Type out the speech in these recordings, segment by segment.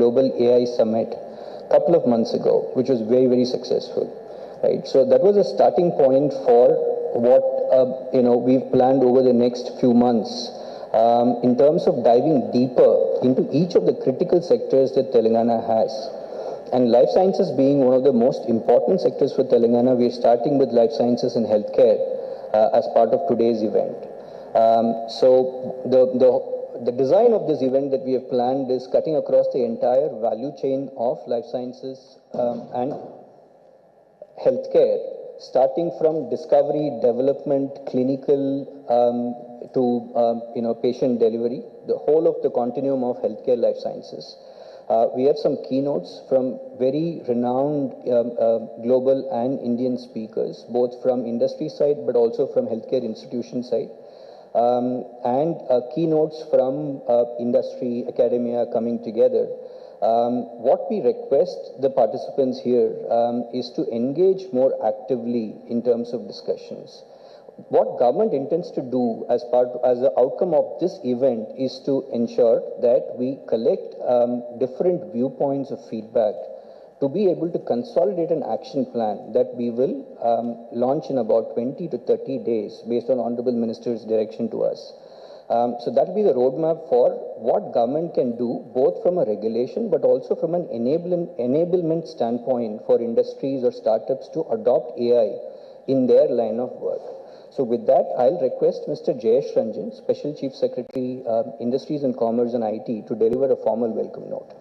Global AI Summit a couple of months ago, which was very, very successful. Right? So that was a starting point for what we've planned over the next few months in terms of diving deeper into each of the critical sectors that Telangana has. And life sciences being one of the most important sectors for Telangana, we're starting with life sciences and healthcare as part of today's event. So the design of this event that we have planned is cutting across the entire value chain of life sciences and healthcare, starting from discovery, development, clinical to patient delivery, the whole of the continuum of healthcare life sciences. We have some keynotes from very renowned global and Indian speakers, both from industry side but also from healthcare institution side, and keynotes from industry, academia coming together. What we request the participants here is to engage more actively in terms of discussions. What government intends to do as the outcome of this event is to ensure that we collect different viewpoints of feedback to be able to consolidate an action plan that we will launch in about 20 to 30 days based on Honorable Minister's direction to us. So that will be the roadmap for what government can do, both from a regulation but also from an enablement standpoint for industries or startups to adopt AI in their line of work. So with that, I'll request Mr. Jayesh Ranjan, Special Chief Secretary, Industries and Commerce and IT, to deliver a formal welcome note.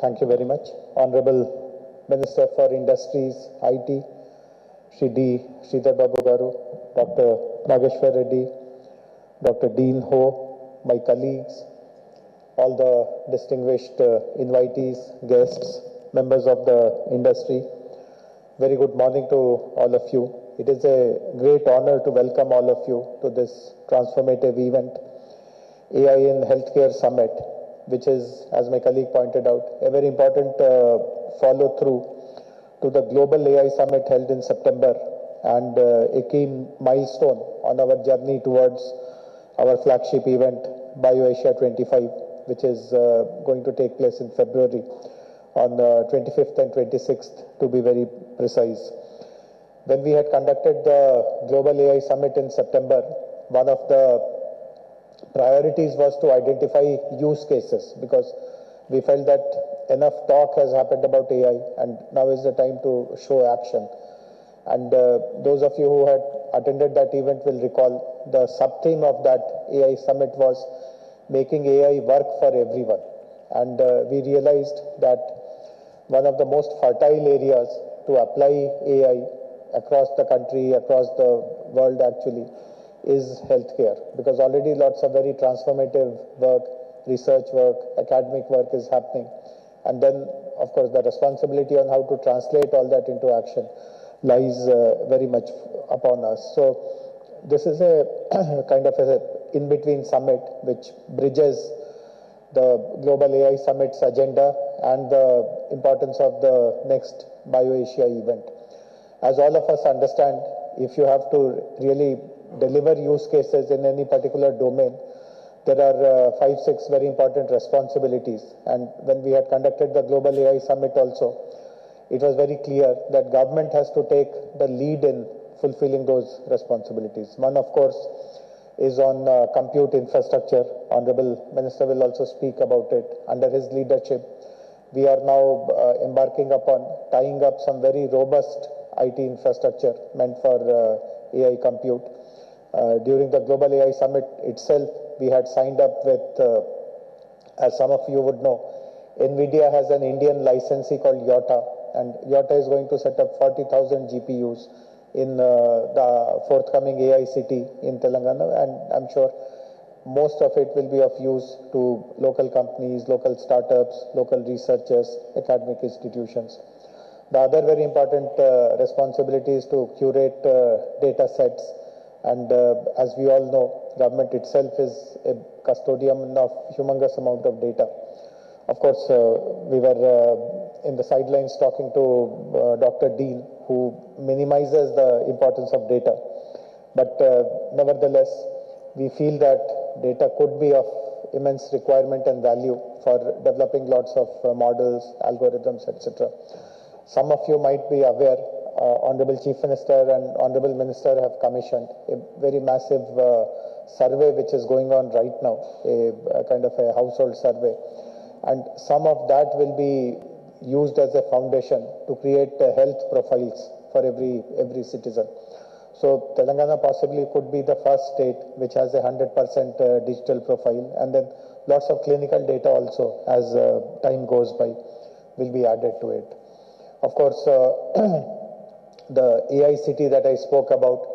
Thank you very much. Honorable Minister for Industries, IT, Sridhar Babu Garu, Dr. Nageshwar Reddy, Dr. Dean Ho, my colleagues, all the distinguished invitees, guests, members of the industry. Very good morning to all of you. It is a great honor to welcome all of you to this transformative event, AI in Healthcare Summit, which is, as my colleague pointed out, a very important follow-through to the Global AI Summit held in September and a key milestone on our journey towards our flagship event, BIOASIA 25, which is going to take place in February on 25th and 26th, to be very precise. When we had conducted the Global AI Summit in September, one of the priorities was to identify use cases, because we felt that enough talk has happened about AI and now is the time to show action. And those of you who had attended that event will recall the sub-theme of that AI Summit was making AI work for everyone. And we realized that one of the most fertile areas to apply AI across the country, across the world actually, is healthcare, because already lots of very transformative work, research work, academic work is happening. And then, of course, the responsibility on how to translate all that into action lies very much upon us. So this is a kind of a in-between summit which bridges the Global AI Summit's agenda and the importance of the next BioAsia event. As all of us understand, if you have to really deliver use cases in any particular domain, there are 5-6 very important responsibilities. And when we had conducted the Global AI Summit also, it was very clear that government has to take the lead in fulfilling those responsibilities. One, of course, is on compute infrastructure. Honorable Minister will also speak about it. Under his leadership, we are now embarking upon tying up some very robust IT infrastructure meant for AI compute. During the Global AI Summit itself, we had signed up with, as some of you would know, NVIDIA has an Indian licensee called YOTA, and YOTA is going to set up 40,000 GPUs in the forthcoming AI city in Telangana, and I'm sure most of it will be of use to local companies, local startups, local researchers, academic institutions. The other very important responsibility is to curate data sets, and as we all know, government itself is a custodian of humongous amount of data. Of course, we were in the sidelines talking to Dr. Dean, who minimizes the importance of data. But nevertheless, we feel that data could be of immense requirement and value for developing lots of models, algorithms, etc. Some of you might be aware, Honorable Chief Minister and Honorable Minister have commissioned a very massive survey which is going on right now, a kind of a household survey. And some of that will be used as a foundation to create health profiles for every citizen. So Telangana possibly could be the first state which has a 100% digital profile, and then lots of clinical data also as time goes by will be added to it. Of course, the AI city that I spoke about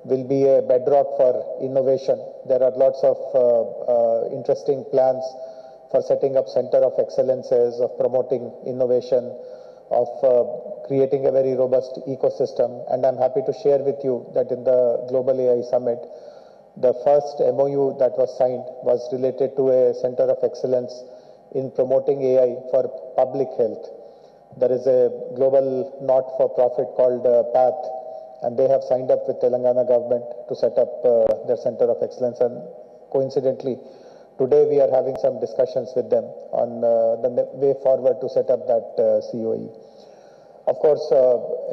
will be a bedrock for innovation. There are lots of interesting plans for setting up center of excellences, of promoting innovation, of creating a very robust ecosystem. And I'm happy to share with you that in the Global AI Summit, the first MOU that was signed was related to a center of excellence in promoting AI for public health. There is a global not-for-profit called PATH, and they have signed up with Telangana government to set up their center of excellence. And coincidentally, today we are having some discussions with them on the way forward to set up that COE. Of course,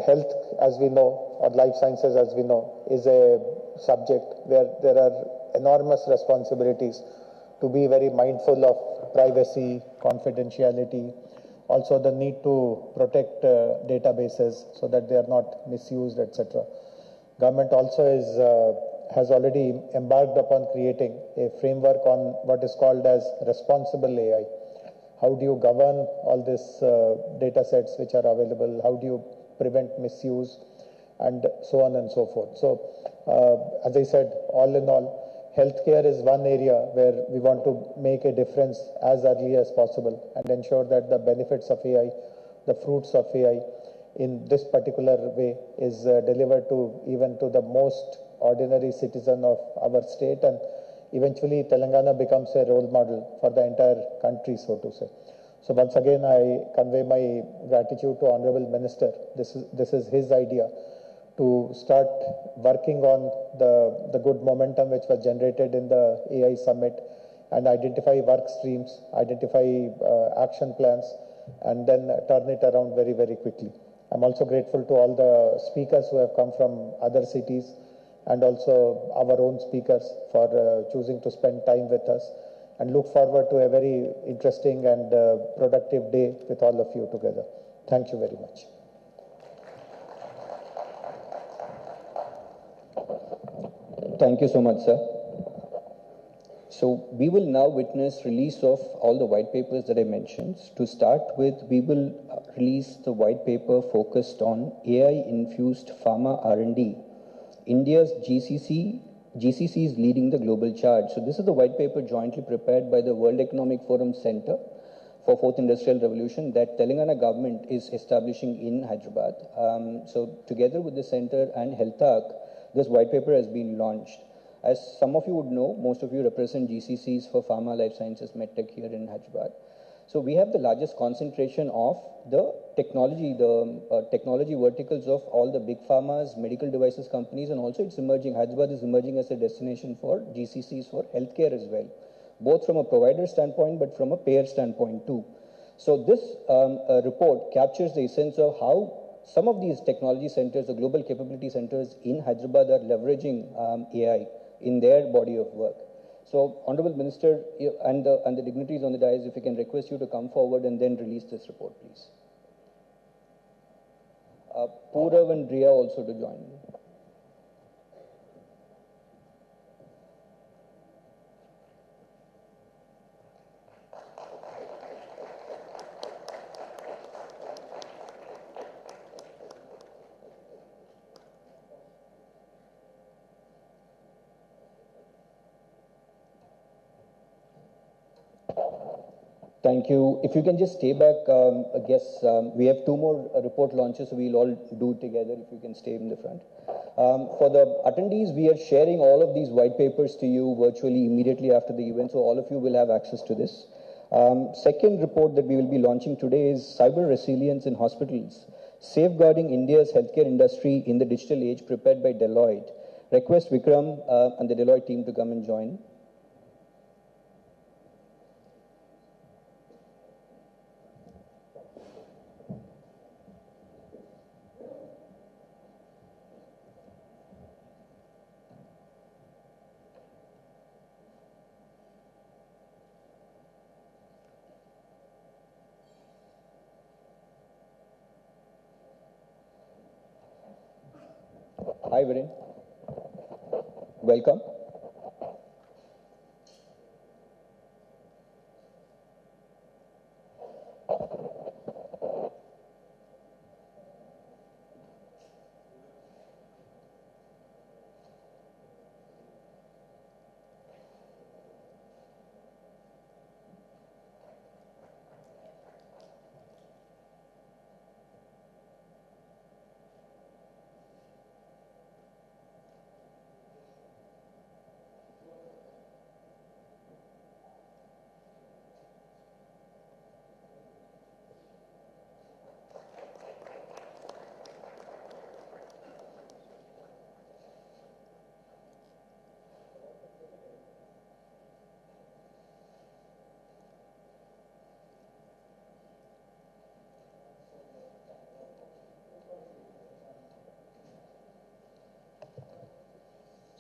health, as we know, or life sciences, as we know, is a subject where there are enormous responsibilities to be very mindful of privacy, confidentiality, also the need to protect databases so that they are not misused, etc. Government also has already embarked upon creating a framework on what is called as responsible AI. How do you govern all these data sets which are available? How do you prevent misuse? And so on and so forth. So, as I said, all in all, healthcare is one area where we want to make a difference as early as possible and ensure that the benefits of AI, the fruits of AI in this particular way is delivered to even to the most ordinary citizen of our state, and eventually Telangana becomes a role model for the entire country, so to say. So once again, I convey my gratitude to Honorable Minister. This is his idea to start working on the good momentum which was generated in the AI Summit and identify work streams, identify action plans, and then turn it around very, very quickly. I'm also grateful to all the speakers who have come from other cities and also our own speakers for choosing to spend time with us, and look forward to a very interesting and productive day with all of you together. Thank you very much. Thank you so much, sir. So we will now witness release of all the white papers that I mentioned. To start with, we will release the white paper focused on AI-infused pharma R&D. India's GCC is leading the global charge. So this is the white paper jointly prepared by the World Economic Forum Center for Fourth Industrial Revolution that Telangana government is establishing in Hyderabad. So together with the center and HealthArc, this white paper has been launched. As some of you would know, most of you represent GCCs for pharma, life sciences, medtech here in Hyderabad. So we have the largest concentration of the technology verticals of all the big pharmas, medical devices companies, and also it's emerging. Hyderabad is emerging as a destination for GCCs for healthcare as well, both from a provider standpoint, but from a payer standpoint too. So this report captures the essence of how some of these technology centers, the global capability centers in Hyderabad are leveraging AI in their body of work. So, Honorable Minister and the dignitaries on the dais, if we can request you to come forward and then release this report, please. Purav and Riya also to join. Thank you. If you can just stay back, I guess we have two more report launches, so we'll all do it together if you can stay in the front. For the attendees, we are sharing all of these white papers to you virtually immediately after the event, so all of you will have access to this. Second report that we will be launching today is Cyber Resilience in Hospitals, Safeguarding India's Healthcare Industry in the Digital Age, prepared by Deloitte. Request Vikram and the Deloitte team to come and join. Hi, Viren. Welcome.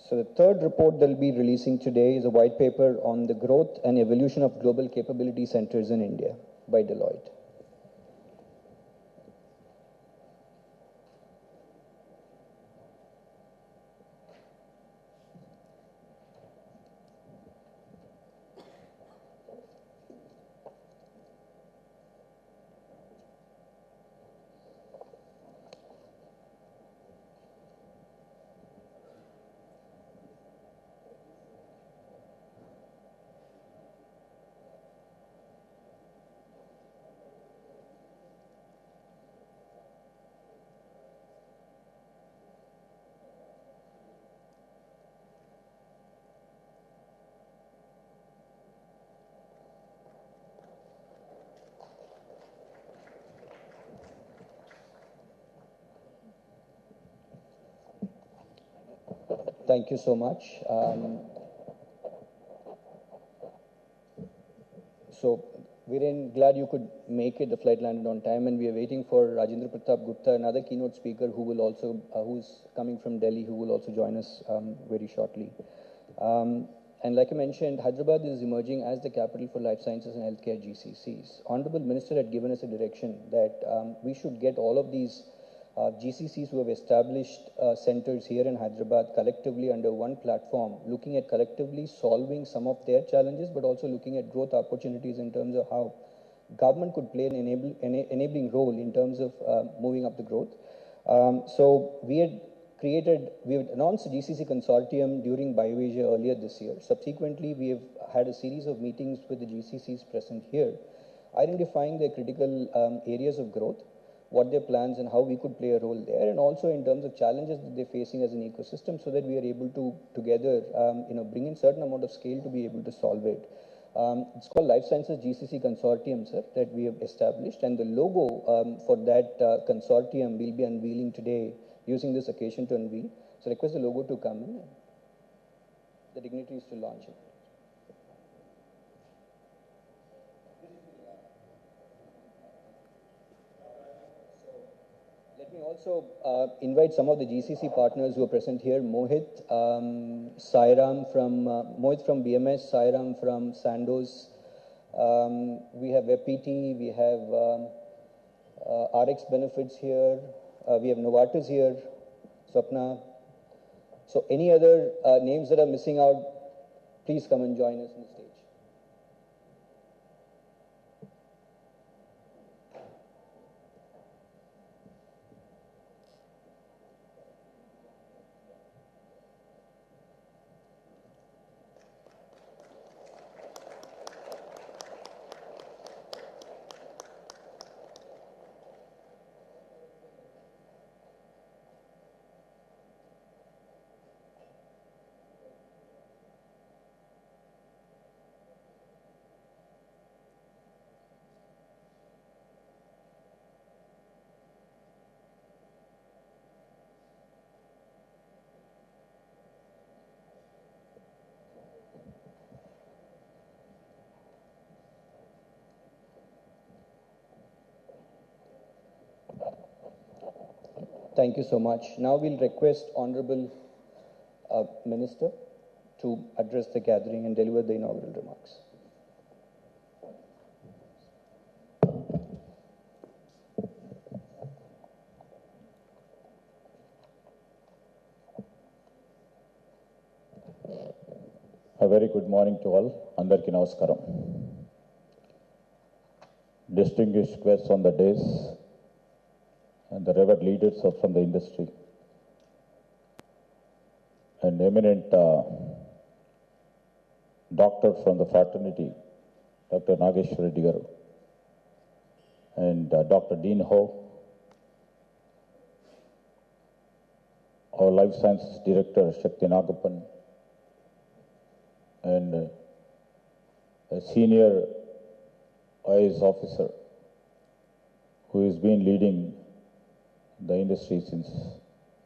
So the third report they'll be releasing today is a white paper on the growth and evolution of global capability centers in India by Deloitte. Thank you so much. So, Viren, glad you could make it. The flight landed on time, and we are waiting for Rajendra Pratap Gupta, another keynote speaker who will also, who's coming from Delhi, who will also join us very shortly. And like I mentioned, Hyderabad is emerging as the capital for life sciences and healthcare GCCs. Honorable Minister had given us a direction that we should get all of these GCCs who have established centers here in Hyderabad collectively under one platform, looking at collectively solving some of their challenges, but also looking at growth opportunities in terms of how government could play an enabling role in terms of moving up the growth. So we had announced a GCC consortium during BIOASIA earlier this year. Subsequently, we have had a series of meetings with the GCCs present here, identifying their critical areas of growth, what their plans and how we could play a role there, and also in terms of challenges that they're facing as an ecosystem, so that we are able to together bring in certain amount of scale to be able to solve it. It's called Life Sciences GCC Consortium, sir, that we have established, and the logo for that consortium we'll be unveiling today, using this occasion to unveil. So request the logo to come in, the dignitaries to launch it. Let me also invite some of the GCC partners who are present here. Mohit, Sairam Mohit from BMS, Sairam from Sandoz. We have FPT, we have RX Benefits here, we have Novartis here, Swapna. So any other names that are missing out, please come and join us on the stage. Thank you so much. Now we'll request Honorable Minister to address the gathering and deliver the inaugural remarks. A very good morning to all. Andarki namaskaram. Distinguished guests on the dais and the revered leaders from the industry and eminent doctor from the fraternity, Dr. Nageshwar Reddy garu, and Dr. Dean Ho, our Life Sciences Director, Shakti Nagappan, and a senior IAS officer who has been leading the industry since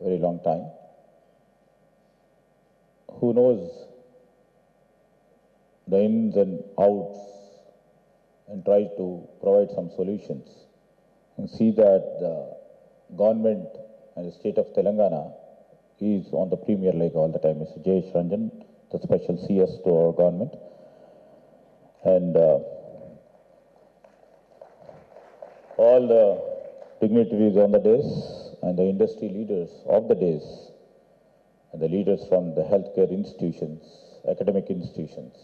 a very long time, who knows the ins and outs and tries to provide some solutions, and see that the government and the state of Telangana is on the premier league all the time. Mr. Jayesh Ranjan, the special CS to our government, and all the dignitaries on the dais and the industry leaders of the dais and the leaders from the healthcare institutions, academic institutions,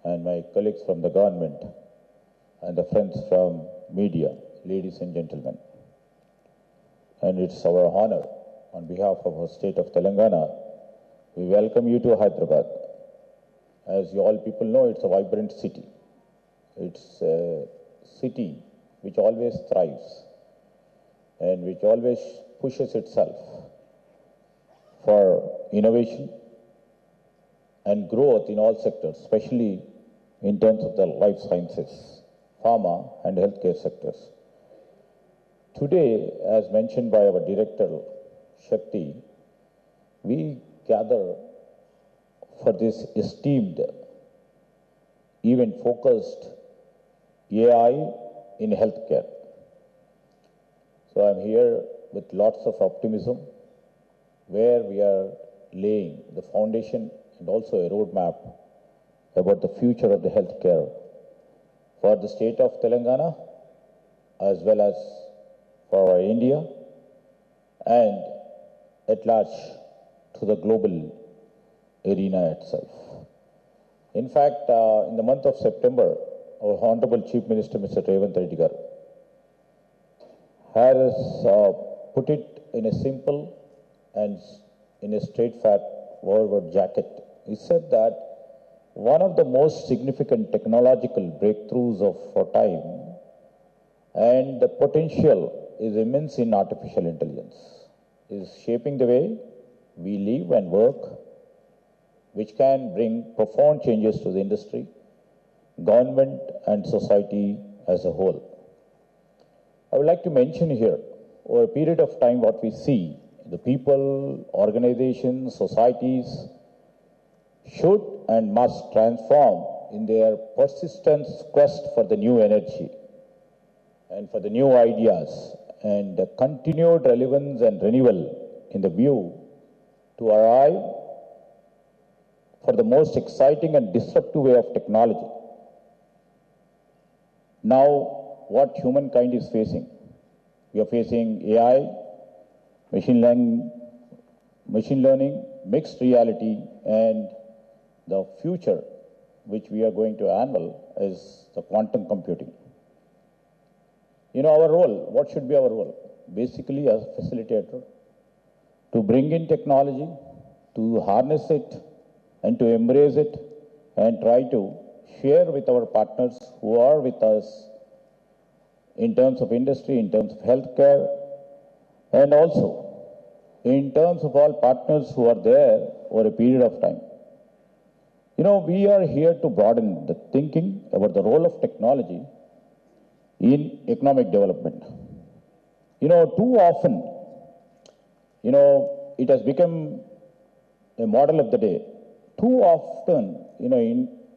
and my colleagues from the government and the friends from media, ladies and gentlemen. And it's our honor on behalf of our state of Telangana, we welcome you to Hyderabad. As you all people know, it's a vibrant city. It's a city which always thrives and which always pushes itself for innovation and growth in all sectors, especially in terms of the life sciences, pharma and healthcare sectors. Today, as mentioned by our director, Shakti, we gather for this esteemed event focused AI in healthcare. So I'm here with lots of optimism, where we are laying the foundation and also a roadmap about the future of the healthcare for the state of Telangana as well as for our India and at large to the global arena itself. In fact, in the month of September, our Honorable Chief Minister, Mr. Revanth Reddy garu, has put it in a simple and in a straightforward jacket. He said that one of the most significant technological breakthroughs of our time and the potential is immense in artificial intelligence, is shaping the way we live and work, which can bring profound changes to the industry, government and society as a whole. I would like to mention here, over a period of time, what we see, the people, organizations, societies should and must transform in their persistent quest for the new energy and for the new ideas and the continued relevance and renewal in the view to arrive for the most exciting and disruptive way of technology. Now, what humankind is facing? We are facing AI, machine learning, mixed reality, and the future which we are going to handle is the quantum computing. You know, our role, what should be our role? Basically, as a facilitator, to bring in technology, to harness it, and to embrace it, and try to share with our partners who are with us in terms of industry, in terms of healthcare, and also in terms of all partners who are there over a period of time. You know, we are here to broaden the thinking about the role of technology in economic development. You know, too often, you know, it has become a model of the day. Too often, you know,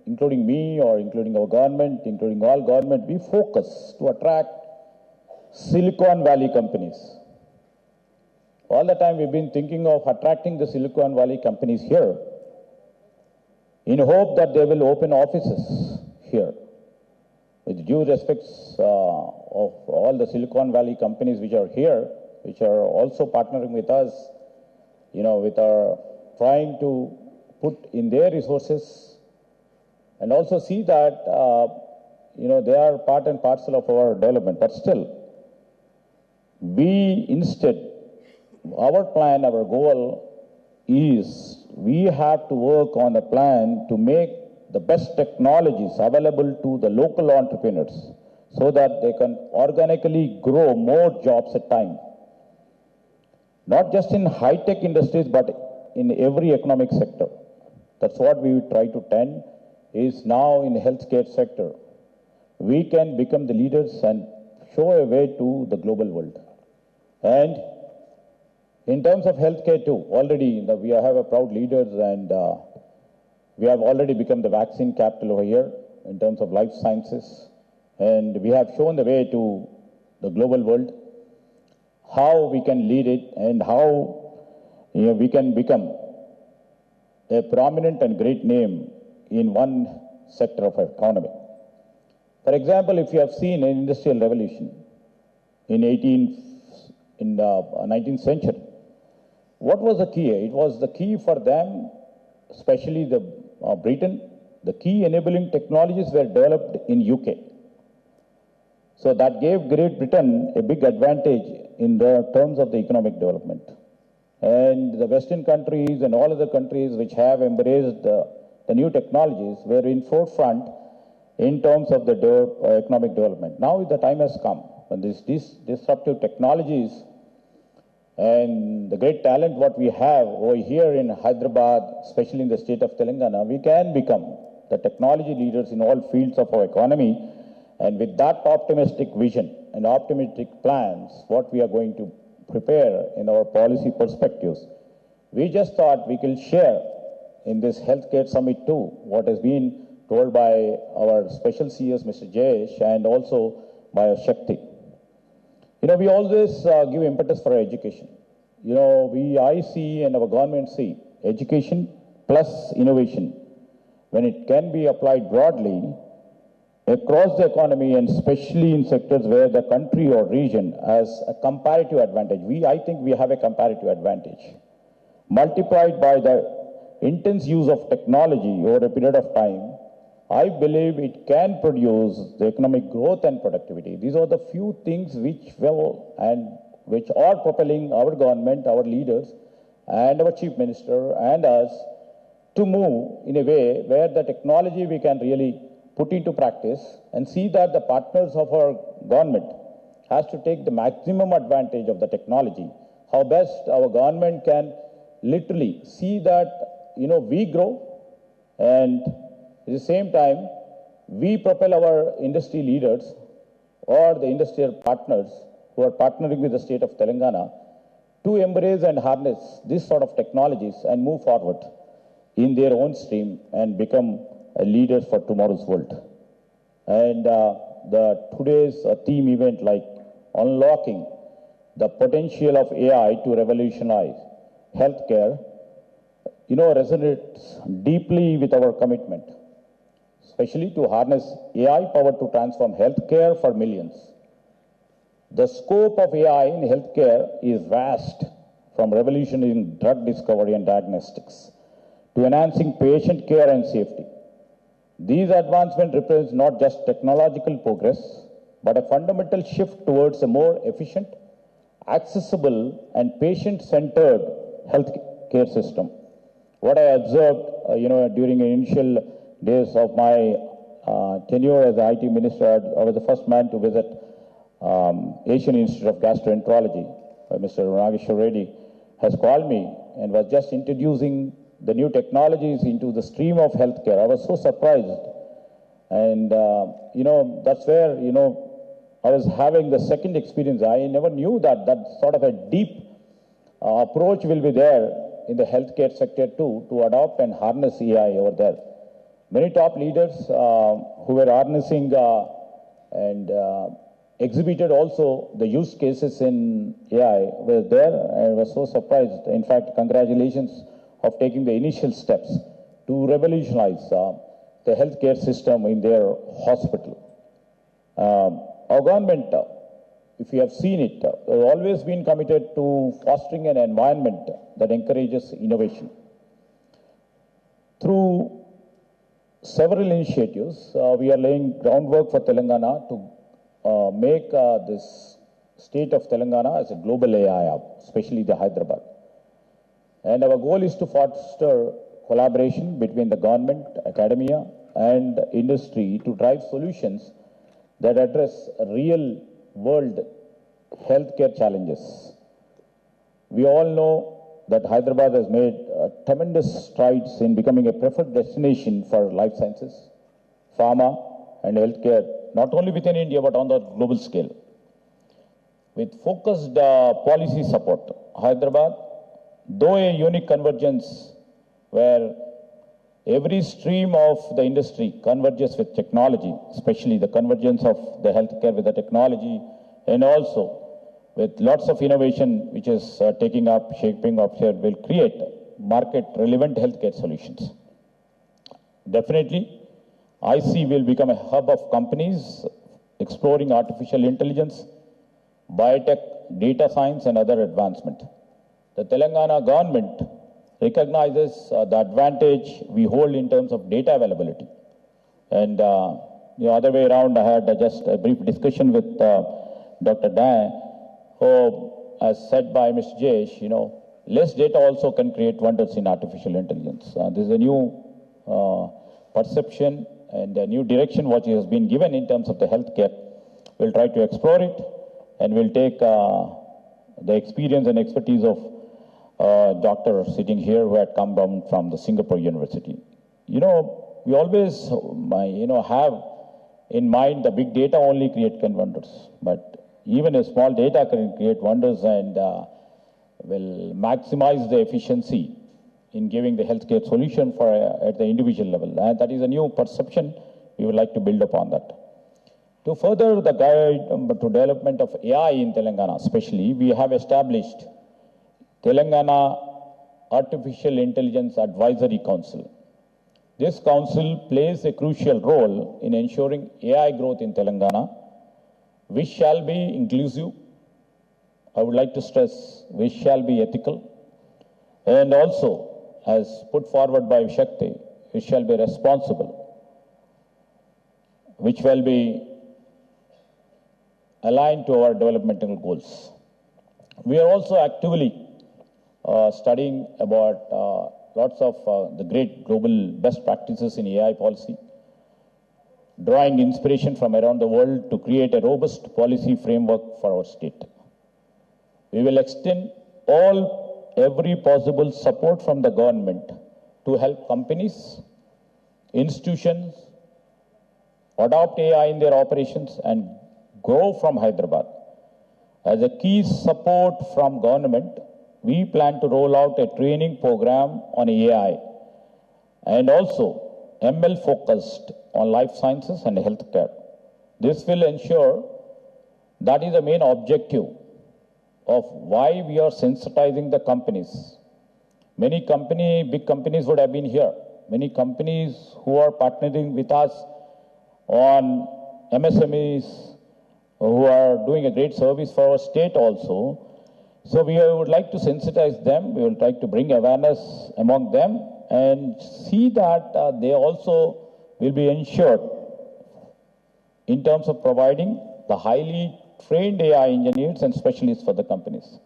including me or including our government, including all government, we focus to attract Silicon Valley companies. all the time we've been thinking of attracting the Silicon Valley companies here in hope that they will open offices here. With due respects of all the Silicon Valley companies which are here, which are also partnering with us, with our trying to put in their resources and also see that, they are part and parcel of our development. But still, our plan, our goal is we have to work on a plan to make the best technologies available to the local entrepreneurs so that they can organically grow more jobs at a time. Not just in high-tech industries, but in every economic sector. That's what we try to tend is now in the healthcare sector. We can become the leaders and show a way to the global world. And in terms of healthcare too, already we have a proud leaders and we have already become the vaccine capital over here in terms of life sciences. And we have shown the way to the global world, how we can lead it and how we can become a prominent and great name in one sector of our economy. For example, if you have seen an industrial revolution in 19th century, what was the key? It was the key for them, especially the Britain. The key enabling technologies were developed in UK. So that gave Great Britain a big advantage in the terms of the economic development. And the Western countries and all other countries which have embraced the new technologies were in forefront in terms of the economic development. Now the time has come when these disruptive technologies and the great talent what we have over here in Hyderabad, especially in the state of Telangana, we can become the technology leaders in all fields of our economy. And with that optimistic vision and optimistic plans, what we are going to prepare in our policy perspectives, we just thought we could share in this healthcare summit too what has been told by our special CS, Mr. Jayesh, and also by Shakti. We always give impetus for our education. I see and our government see education plus innovation. When it can be applied broadly across the economy and especially in sectors where the country or region has a comparative advantage. I think we have a comparative advantage. Multiplied by the intense use of technology over a period of time, I believe it can produce the economic growth and productivity. These are the few things which are propelling our government, our leaders, and our Chief Minister and us to move in a way where the technology we can really put into practice and see that the partners of our government has to take the maximum advantage of the technology. How best our government can literally see that, we grow and at the same time, we propel our industry leaders or the industrial partners who are partnering with the state of Telangana to embrace and harness this sort of technologies and move forward in their own stream and become leaders for tomorrow's world. And today's theme event like unlocking the potential of AI to revolutionize healthcare, resonates deeply with our commitment, especially to harness AI power to transform healthcare for millions. The scope of AI in healthcare is vast, from revolutionizing drug discovery and diagnostics to enhancing patient care and safety. These advancements represent not just technological progress, but a fundamental shift towards a more efficient, accessible, and patient-centered healthcare system. What I observed, during the initial days of my tenure as the IT minister, I was the first man to visit Asian Institute of Gastroenterology. Mr. Nageshwar Reddy has called me and was just introducing the new technologies into the stream of healthcare. I was so surprised. And, that's where, I was having the second experience. I never knew that sort of a deep approach will be there in the healthcare sector too, to adopt and harness AI over there. Many top leaders who were harnessing and exhibited also the use cases in AI were there. I was so surprised. In fact, congratulations of taking the initial steps to revolutionize the healthcare system in their hospital. Our government, if you have seen it, has always been committed to fostering an environment that encourages innovation. Through several initiatives, we are laying groundwork for Telangana to make this state of Telangana as a global AI hub, especially the Hyderabad. And our goal is to foster collaboration between the government, academia, and industry to drive solutions that address real world healthcare challenges. We all know that Hyderabad has made tremendous strides in becoming a preferred destination for life sciences, pharma, and healthcare, not only within India but on the global scale. With focused policy support, Hyderabad, though a unique convergence where every stream of the industry converges with technology, especially the convergence of the healthcare with the technology, and also with lots of innovation which is shaping up here, will create market-relevant healthcare solutions. Definitely, IC will become a hub of companies exploring artificial intelligence, biotech, data science, and other advancement. The Telangana government recognizes the advantage we hold in terms of data availability. And the other way around, I had just a brief discussion with Dr. Dan, who, as said by Mr. Jayesh, less data also can create wonders in artificial intelligence. This is a new perception and a new direction what has been given in terms of the healthcare. We'll try to explore it, and we'll take the experience and expertise of doctor sitting here who had come down from the Singapore University. We always, have in mind the big data only create wonders, but even a small data can create wonders and will maximize the efficiency in giving the healthcare solution at the individual level. And that is a new perception. We would like to build upon that. To further the guide to development of AI in Telangana, especially, we have established Telangana Artificial Intelligence Advisory Council. This council plays a crucial role in ensuring AI growth in Telangana, which shall be inclusive. I would like to stress, which shall be ethical, and also, as put forward by Shakti, which shall be responsible, which will be aligned to our developmental goals. We are also actively studying about lots of the great global best practices in AI policy, drawing inspiration from around the world to create a robust policy framework for our state. We will extend every possible support from the government to help companies, institutions adopt AI in their operations and grow from Hyderabad. As a key support from government, we plan to roll out a training program on AI and also ML focused on life sciences and healthcare. This will ensure that is the main objective of why we are sensitizing the companies. Many big companies would have been here. Many companies who are partnering with us on MSMEs, who are doing a great service for our state also. So we would like to sensitize them. We will try to bring awareness among them and see that they also will be ensured in terms of providing the highly trained AI engineers and specialists for the companies.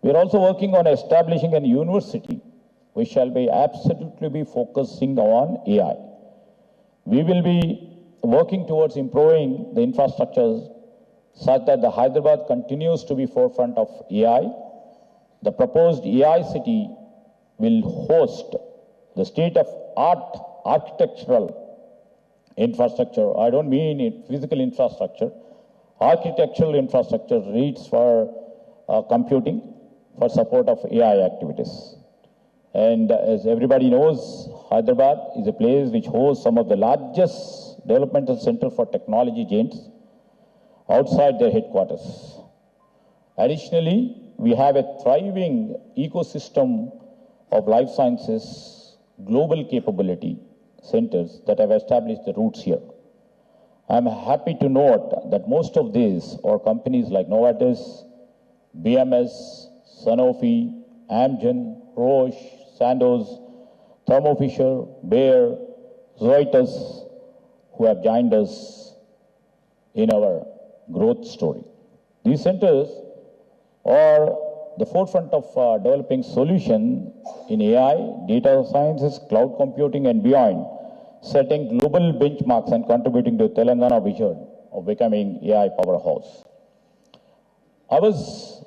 We are also working on establishing a university which shall be absolutely focusing on AI. We will be working towards improving the infrastructures such that the Hyderabad continues to be forefront of AI. The proposed AI city will host the state-of-art architectural infrastructure. I don't mean physical infrastructure. Architectural infrastructure needs for computing for support of AI activities. And as everybody knows, Hyderabad is a place which hosts some of the largest developmental center for technology giants. outside their headquarters. Additionally, we have a thriving ecosystem of life sciences global capability centers that have established the roots here. I'm happy to note that most of these are companies like Novartis, BMS, Sanofi, Amgen, Roche, Sandoz, Thermo Fisher, Bayer, Zoetis, who have joined us in our growth story. These centers are the forefront of developing solutions in AI, data sciences, cloud computing, and beyond, setting global benchmarks and contributing to Telangana vision of becoming AI powerhouse. I was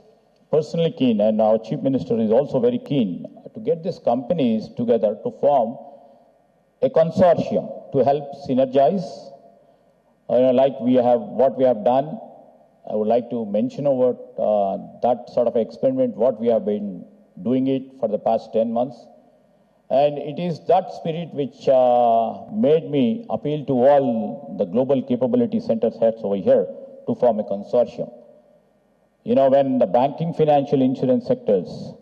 personally keen, and our Chief Minister is also very keen, to get these companies together to form a consortium to help synergize, like what we have done. I would like to mention about that sort of experiment, what we have been doing it for the past 10 months. And it is that spirit which made me appeal to all the global capability centers heads over here to form a consortium. You know, when the banking, financial, insurance sectors,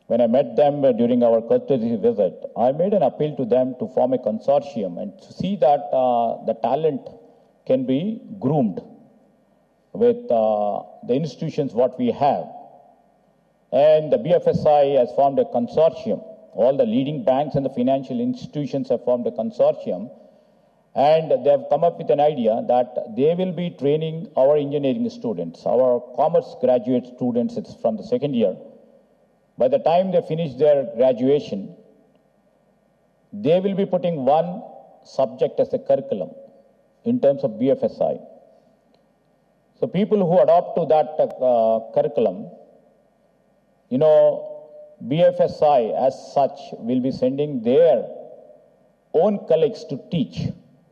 when I met them during our courtesy visit, I made an appeal to them to form a consortium and to see that the talent can be groomed with the institutions what we have. And the BFSI has formed a consortium. All the leading banks and the financial institutions have formed a consortium. And they have come up with an idea that they will be training our engineering students, our commerce graduate students, it's from the second year. By the time they finish their graduation, they will be putting one subject as a curriculum in terms of BFSI. So people who adopt to that curriculum, you know, BFSI as such will be sending their own colleagues to teach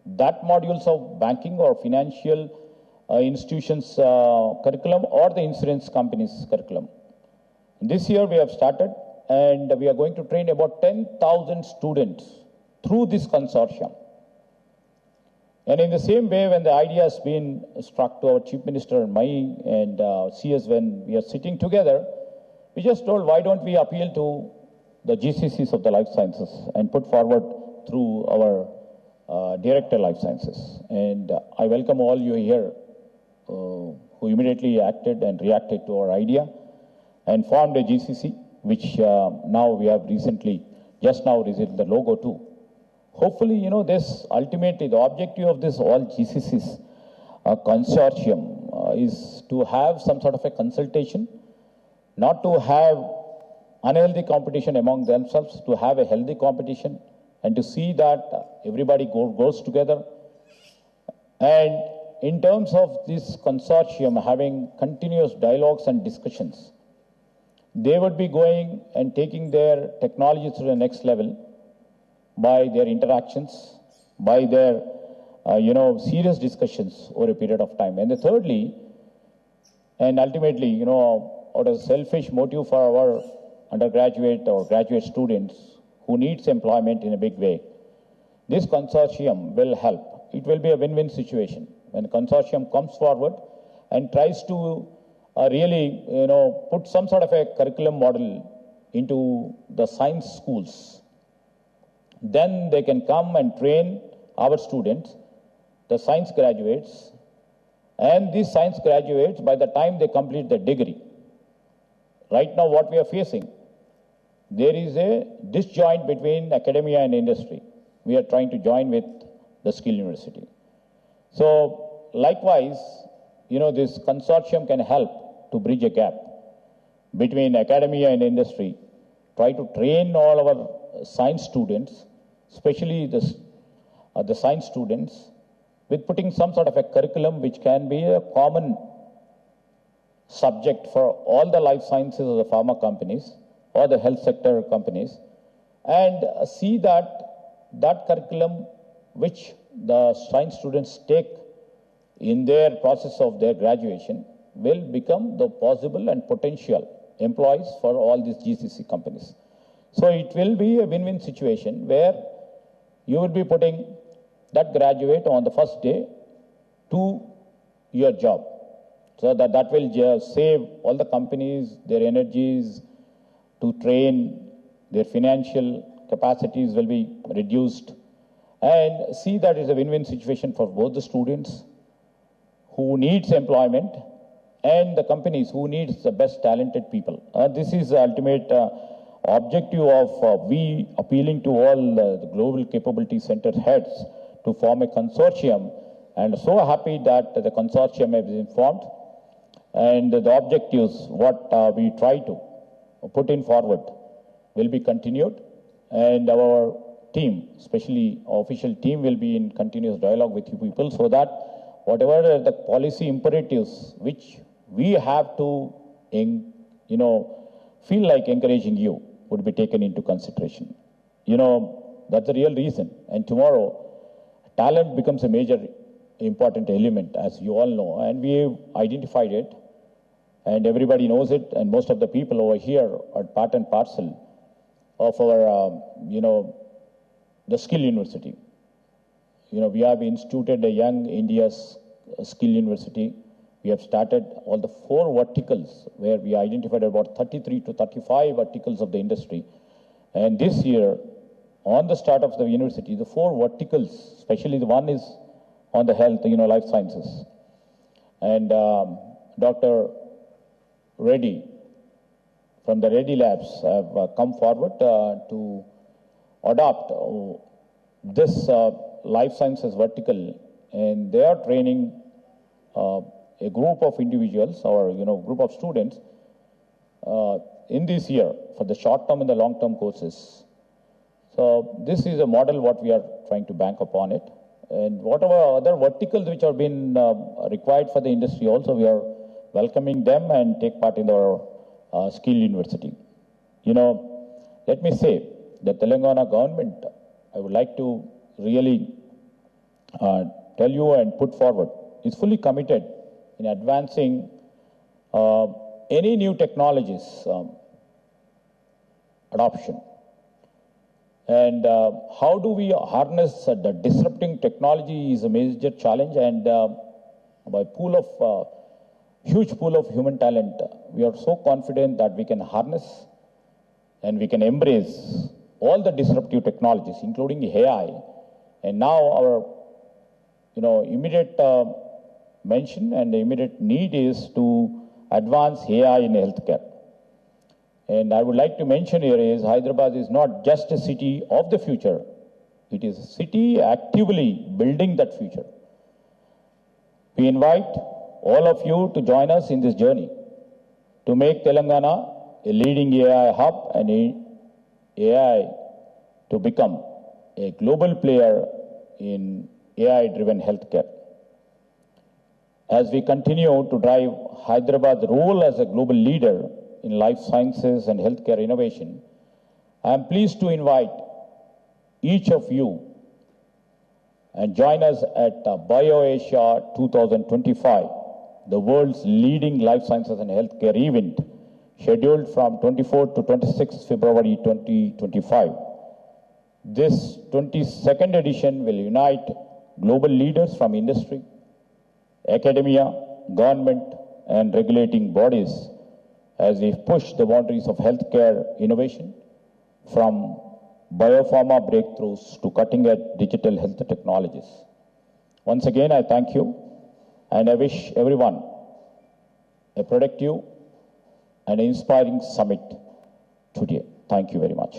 that modules of banking or financial institutions curriculum or the insurance companies curriculum. This year we have started and we are going to train about 10,000 students through this consortium. And in the same way, when the idea has been struck to our Chief Minister and and CS when we are sitting together, we just told, why don't we appeal to the GCCs of the life sciences and put forward through our Director Life Sciences. And I welcome all you here who immediately acted and reacted to our idea and formed a GCC, which now we have recently, just now received the logo too. Hopefully, you know, this ultimately, the objective of this all GCCs consortium is to have some sort of a consultation, not to have unhealthy competition among themselves, to have a healthy competition, and to see that everybody goes together. And in terms of this consortium having continuous dialogues and discussions, they would be going and taking their technology to the next level by their interactions, by their, serious discussions over a period of time. And thirdly, and ultimately, you know, out of selfish motive for our undergraduate or graduate students who needs employment in a big way, this consortium will help. It will be a win-win situation when the consortium comes forward and tries to really, you know, put some sort of a curriculum model into the science schools. Then they can come and train our students, the science graduates, and these science graduates, by the time they complete the degree, right now what we are facing, there is a disjoint between academia and industry. We are trying to join with the skill university. So likewise, you know, this consortium can help to bridge a gap between academia and industry, try to train all our science students, especially the science students, with putting some sort of a curriculum which can be a common subject for all the life sciences of the pharma companies or the health sector companies, and see that that curriculum which the science students take in their process of their graduation will become the possible and potential employees for all these GCC companies. So it will be a win-win situation where you will be putting that graduate on the first day to your job. So that will save all the companies, their energies to train, their financial capacities will be reduced. And see that it's a win-win situation for both the students who needs employment and the companies who needs the best talented people. This is the ultimate objective of we appealing to all the global capability center heads to form a consortium, and so happy that the consortium has been formed, and the objectives what we try to put in forward will be continued, and our team, especially our official team, will be in continuous dialogue with you people so that whatever the policy imperatives which we have to, feel like encouraging you would be taken into consideration. That's the real reason. And tomorrow, talent becomes a major important element, as you all know, and we have identified it, and everybody knows it, and most of the people over here are part and parcel of our, the skill university. We have instituted a Young India's Skill University. We have started all the 4 verticals where we identified about 33 to 35 verticals of the industry. And this year, on the start of the university, the 4 verticals, especially the one is on the health, life sciences. And Dr. Reddy from the Reddy Labs have come forward to adopt this life sciences vertical, and they are training a group of individuals or group of students in this year for the short-term and the long-term courses. So this is a model what we are trying to bank upon it, and whatever other verticals which have been required for the industry also, we are welcoming them and take part in our skill university. Let me say the Telangana government, I would like to really tell you and put forward, is fully committed in advancing any new technologies adoption. And how do we harness the disrupting technology is a major challenge, and by huge pool of human talent, we are so confident that we can harness and we can embrace all the disruptive technologies, including AI. And now our immediate mention and the immediate need is to advance AI in healthcare. And I would like to mention here is Hyderabad is not just a city of the future. It is a city actively building that future. We invite all of you to join us in this journey to make Telangana a leading AI hub and AI to become a global player in AI-driven healthcare. As we continue to drive Hyderabad's role as a global leader in life sciences and healthcare innovation, I am pleased to invite each of you and join us at BIOASIA 2025, the world's leading life sciences and healthcare event, scheduled from 24 to 26 February 2025. This 22nd edition will unite global leaders from industry, academia, government, and regulating bodies as we push the boundaries of healthcare innovation from biopharma breakthroughs to cutting-edge digital health technologies. Once again, I thank you, and I wish everyone a productive and inspiring summit today. Thank you very much.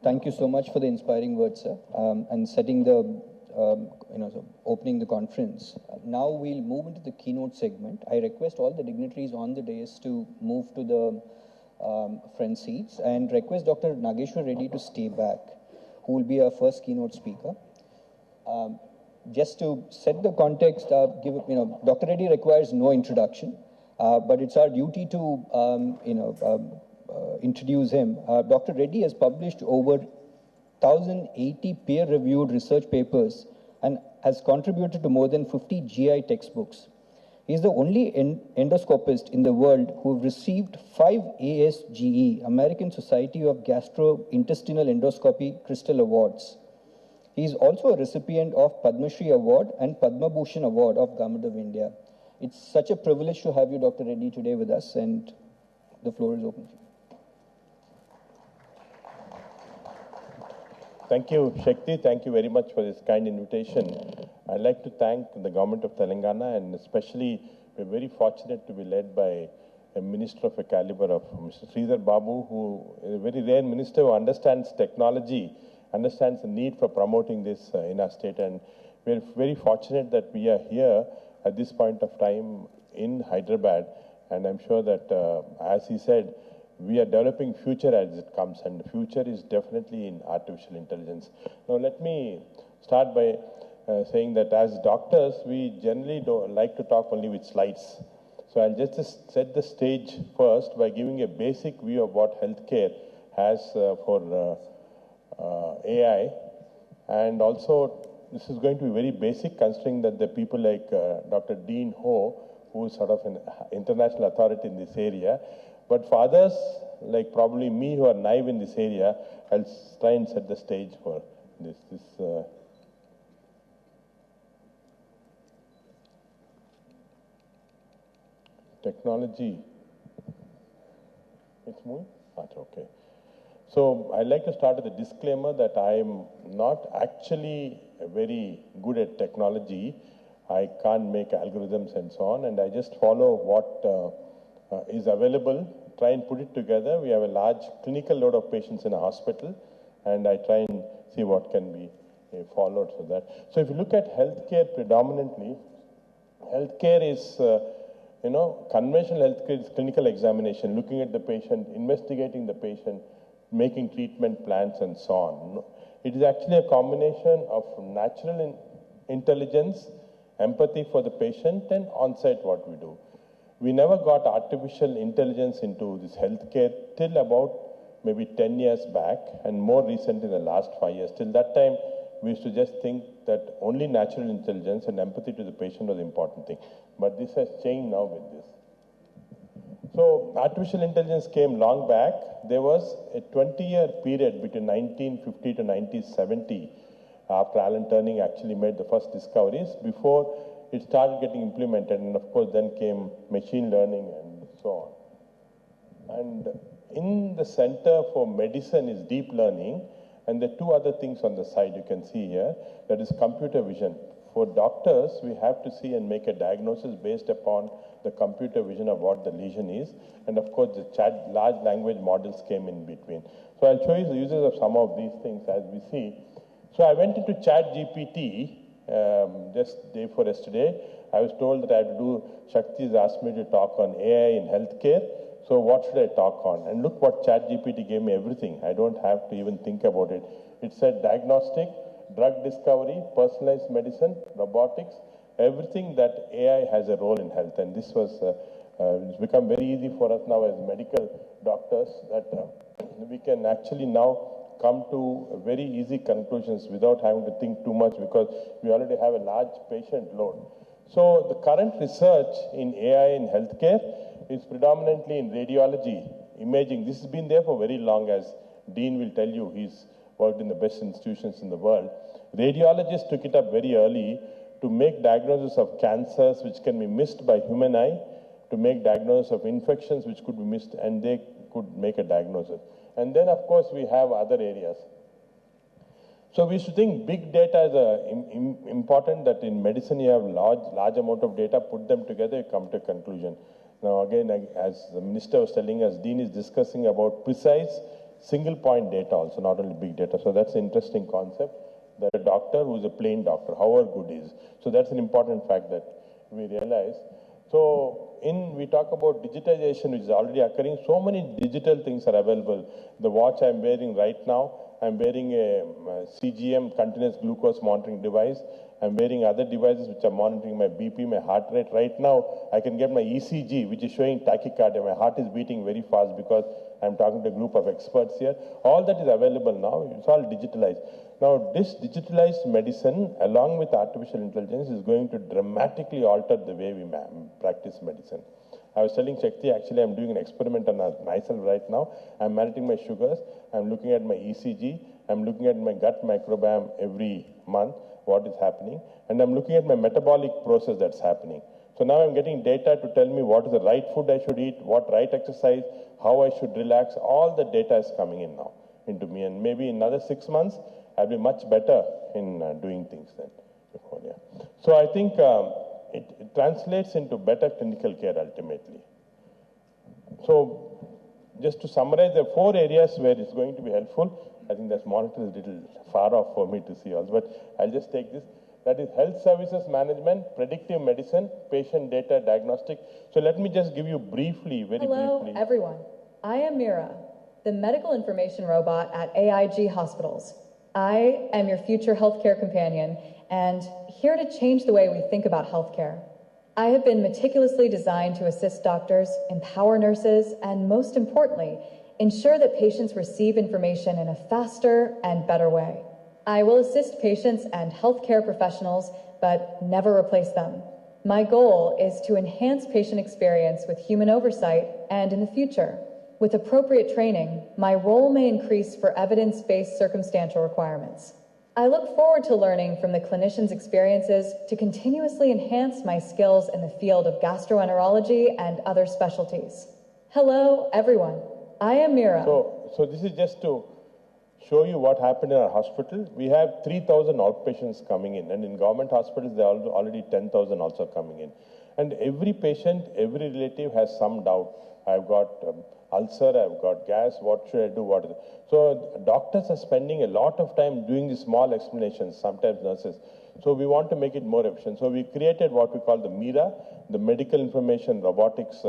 Thank you so much for the inspiring words, sir, and setting the, opening the conference. Now we'll move into the keynote segment. I request all the dignitaries on the dais to move to the front seats and request Dr. Nageshwar Reddy to stay back, who will be our first keynote speaker. Just to set the context, Dr. Reddy requires no introduction, but it's our duty to, introduce him. Dr. Reddy has published over 1,080 peer-reviewed research papers and has contributed to more than 50 GI textbooks. He is the only endoscopist in the world who received 5 ASGE, American Society of Gastrointestinal Endoscopy, Crystal Awards. He is also a recipient of Padma Shri Award and Padma Bhushan Award of Government of India. It's such a privilege to have you, Dr. Reddy, today with us, and the floor is open for you. Thank you, Shakti. Thank you very much for this kind invitation. I'd like to thank the government of Telangana, and especially we're very fortunate to be led by a minister of a caliber of Mr. Sridhar Babu, who is a very rare minister who understands technology, understands the need for promoting this in our state. And we're very fortunate that we are here at this point of time in Hyderabad. And I'm sure that, as he said, we are developing future as it comes, and the future is definitely in artificial intelligence. Now, let me start by saying that as doctors, we generally don't like to talk only with slides. So I'll just set the stage first by giving a basic view of what healthcare has for AI. And also, this is going to be very basic, considering that the people like Dr. Dean Ho, who is sort of an international authority in this area. But for others, like probably me, who are naive in this area, I'll try and set the stage for this. Technology. It's moving? Okay. So I'd like to start with a disclaimer that I am not actually very good at technology. I can't make algorithms and so on, and I just follow what is available, try and put it together. We have a large clinical load of patients in a hospital, and I try and see what can be followed for that. So if you look at healthcare predominantly, healthcare is, conventional healthcare is clinical examination, looking at the patient, investigating the patient, making treatment plans and so on. It is actually a combination of natural intelligence, empathy for the patient, and on-site what we do. We never got artificial intelligence into this healthcare till about maybe 10 years back, and more recently in the last 5 years. Till that time, we used to just think that only natural intelligence and empathy to the patient was the important thing. But this has changed now with this. So artificial intelligence came long back. There was a 20-year period between 1950 to 1970 after Alan Turing actually made the first discoveries, before it started getting implemented, and of course then came machine learning and so on. And in the Center for Medicine is deep learning, and there are two other things on the side you can see here, that is computer vision. For doctors, we have to see and make a diagnosis based upon the computer vision of what the lesion is, and of course the large language models came in between. So I'll show you the uses of some of these things as we see. So I went into ChatGPT just day before yesterday. I was told that I had to do, Shakti's asked me to talk on AI in healthcare. So what should I talk on? And look what ChatGPT gave me, everything. I don't have to even think about it. It said diagnostic, drug discovery, personalized medicine, robotics, everything that AI has a role in health. And this was, it's become very easy for us now as medical doctors that we can actually now come to very easy conclusions without having to think too much, because we already have a large patient load. So the current research in AI in healthcare is predominantly in radiology, imaging. This has been there for very long, as Dean will tell you. He's worked in the best institutions in the world. Radiologists took it up very early to make diagnosis of cancers which can be missed by human eye, to make diagnosis of infections which could be missed, and they could make a diagnosis. And then, of course, we have other areas. So we used to think big data is important, that in medicine you have large amount of data, put them together, you come to a conclusion. Now, again, as the minister was telling us, Dean is discussing about precise single point data also, not only big data. So that's an interesting concept, that a doctor who is a plain doctor, however good is. So that's an important fact that we realize. So we talk about digitization, which is already occurring. So many digital things are available. The watch I'm wearing right now I'm wearing a CGM, continuous glucose monitoring device. I'm wearing other devices which are monitoring my BP, my heart rate. Right now, I can get my ECG, which is showing tachycardia. My heart is beating very fast because I'm talking to a group of experts here. All that is available now. It's all digitalized. Now, this digitalized medicine, along with artificial intelligence, is going to dramatically alter the way we practice medicine. I was telling Shakti, actually, I'm doing an experiment on myself right now. I'm monitoring my sugars. I'm looking at my ECG. I'm looking at my gut microbiome every month, what is happening. And I'm looking at my metabolic process that's happening. So now I'm getting data to tell me what is the right food I should eat, what right exercise, how I should relax. All the data is coming in now into me. And maybe in another 6 months, I'll be much better in doing things then. So I think it translates into better clinical care ultimately. So just to summarize, there are 4 areas where it's going to be helpful. I think that monitor is a little far off for me to see also, but I'll just take this. That is health services management, predictive medicine, patient data diagnostic. So let me just give you briefly, very briefly. Hello, everyone. I am Mira, the medical information robot at AIG Hospitals. I am your future healthcare companion and here to change the way we think about healthcare. I have been meticulously designed to assist doctors, empower nurses, and most importantly, ensure that patients receive information in a faster and better way. I will assist patients and healthcare professionals, but never replace them. My goal is to enhance patient experience with human oversight and in the future, with appropriate training, my role may increase for evidence-based circumstantial requirements. I look forward to learning from the clinicians' experiences to continuously enhance my skills in the field of gastroenterology and other specialties. Hello, everyone. I am Mira. So this is just to show you what happened in our hospital. We have 3,000 outpatients coming in, and in government hospitals, there are already 10,000 also coming in. And every patient, every relative has some doubt. I've got ulcer, I've got gas, what should I do, what is it? So doctors are spending a lot of time doing these small explanations, sometimes nurses. So we want to make it more efficient. So we created what we call the MIRA, the Medical Information Robotics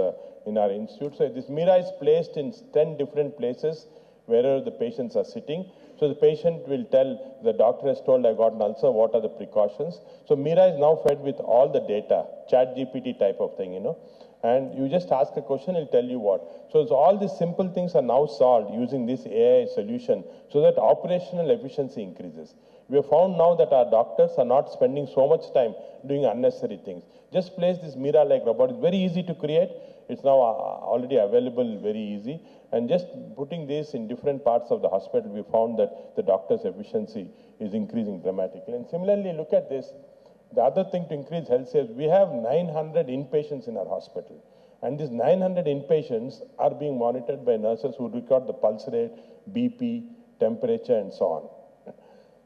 in our institute. So this MIRA is placed in 10 different places wherever the patients are sitting. So the patient will tell, the doctor has told I got an ulcer, what are the precautions? So MIRA is now fed with all the data, ChatGPT type of thing, you know. And you just ask a question, it'll tell you what. So all these simple things are now solved using this AI solution so that operational efficiency increases. We have found now that our doctors are not spending so much time doing unnecessary things. Just place this Mira-like robot. It's very easy to create. It's now already available, very easy. And just putting this in different parts of the hospital, we found that the doctor's efficiency is increasing dramatically. And similarly, look at this. The other thing to increase health sales, we have 900 inpatients in our hospital. And these 900 inpatients are being monitored by nurses who record the pulse rate, BP, temperature, and so on.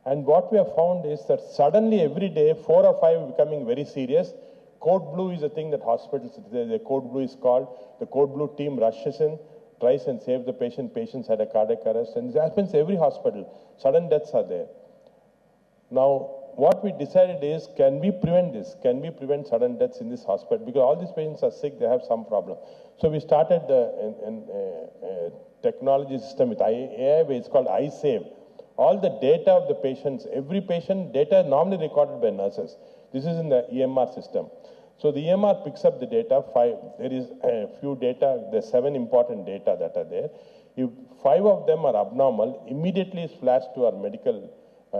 And what we have found is that suddenly every day, 4 or 5 are becoming very serious. Code blue is a thing that hospitals, the code blue is called. The code blue team rushes in, tries and saves the patient. Patients had a cardiac arrest. And this happens every hospital. Sudden deaths are there. Now, what we decided is, can we prevent this? Can we prevent sudden deaths in this hospital? Because all these patients are sick, they have some problem. So we started a technology system with AI, it's called iSave. All the data of the patients, every patient, data is normally recorded by nurses. This is in the EMR system. So the EMR picks up the data, there is a few data, there's 7 important data that are there. If 5 of them are abnormal, immediately it's flashed to our medical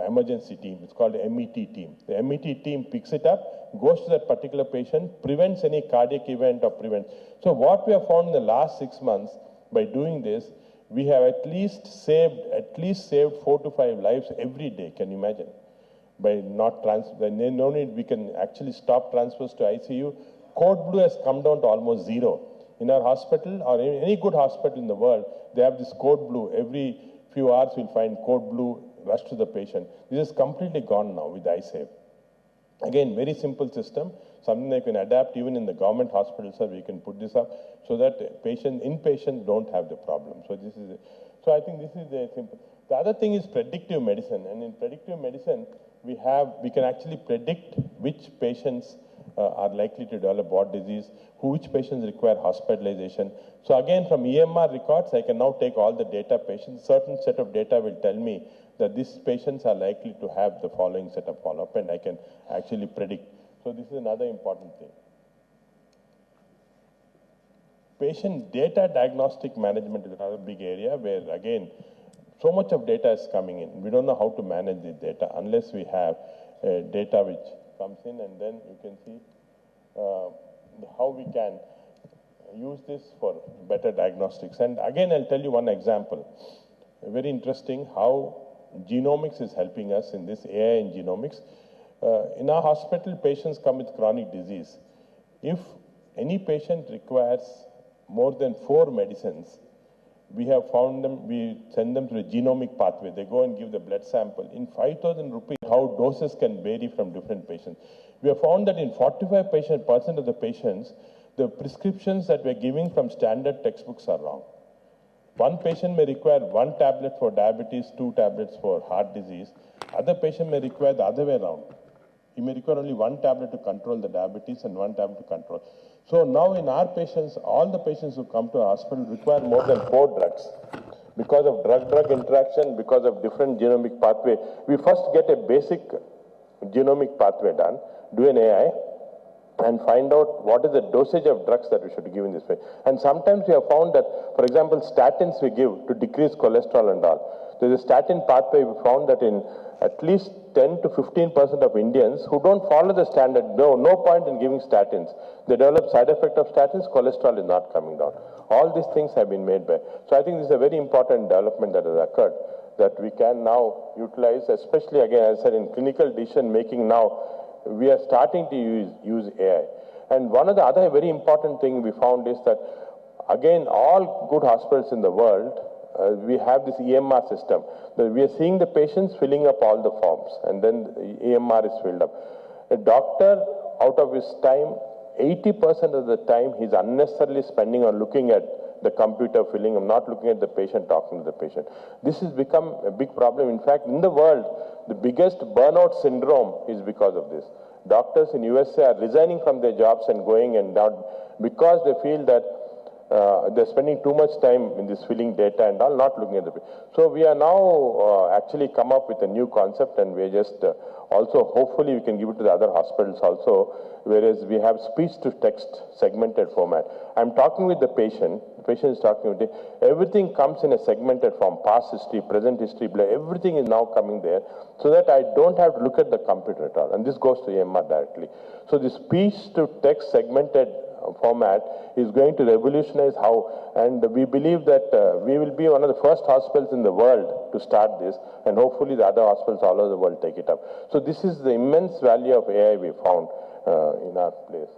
emergency team. It's called the MET team. The MET team picks it up, goes to that particular patient, prevents any cardiac event or prevents. So what we have found in the last 6 months by doing this, we have at least saved 4 to 5 lives every day. Can you imagine? By not no need, we can actually stop transfers to ICU. Code blue has come down to almost 0. In our hospital or in any good hospital in the world, they have this code blue. Every few hours we'll find code blue rush to the patient. This is completely gone now with iSave. Again, very simple system, something that can adapt even in the government hospitals, so we can put this up so that inpatients don't have the problem. So this is so I think this is the simple. The other thing is predictive medicine, and in predictive medicine, we can actually predict which patients are likely to develop what disease, which patients require hospitalization. So again, from EMR records, I can now take all the data patients. Certain set of data will tell me that these patients are likely to have the following set of follow-up, and I can actually predict. So this is another important thing. Patient data diagnostic management is another big area where, again, so much of data is coming in. We don't know how to manage the data unless we have data which comes in, and then you can see how we can use this for better diagnostics. And again, I'll tell you one example. Very interesting how genomics is helping us in this AI in genomics. In our hospital, patients come with chronic disease. If any patient requires more than 4 medicines, we have found them, we send them through a genomic pathway. They go and give the blood sample. In 5,000 rupees, how doses can vary from different patients. We have found that in 45% of the patients, the prescriptions that we're giving from standard textbooks are wrong. One patient may require 1 tablet for diabetes, 2 tablets for heart disease. Other patient may require the other way around. He may require only 1 tablet to control the diabetes and 1 tablet to control. So now in our patients, all the patients who come to our hospital require more than 4 drugs. Because of drug-drug interaction, because of different genomic pathway, we first get a basic genomic pathway done, do an AI, and find out what is the dosage of drugs that we should give in this way. And sometimes we have found that, for example, statins we give to decrease cholesterol and all. There's a statin pathway. We found that in at least 10 to 15% of Indians who don't follow the standard, no point in giving statins. They develop side effect of statins, cholesterol is not coming down. All these things have been made by. So I think this is a very important development that has occurred that we can now utilize, especially again, as I said, in clinical decision making now, we are starting to use AI. And one of the other very important thing we found is that, again, all good hospitals in the world, we have this EMR system. We are seeing the patients filling up all the forms, and then the EMR is filled up. A doctor, out of his time, 80% of the time, he's unnecessarily spending on looking at the computer filling, not looking at the patient, talking to the patient. This has become a big problem. In fact, in the world, the biggest burnout syndrome is because of this. Doctors in USA are resigning from their jobs and going and down because they feel that they're spending too much time in this filling data and all, not looking at the patient. So we are now actually come up with a new concept, and we're just also, hopefully we can give it to the other hospitals also, whereas we have speech-to-text segmented format. I'm talking with the patient is talking with me. Everything comes in a segmented form, past history, present history, everything is now coming there, so that I don't have to look at the computer at all. And this goes to EMR directly. So the speech-to-text segmented format is going to revolutionize how, and we believe that we will be one of the first hospitals in the world to start this, and hopefully the other hospitals all over the world take it up. So this is the immense value of AI we found in our place.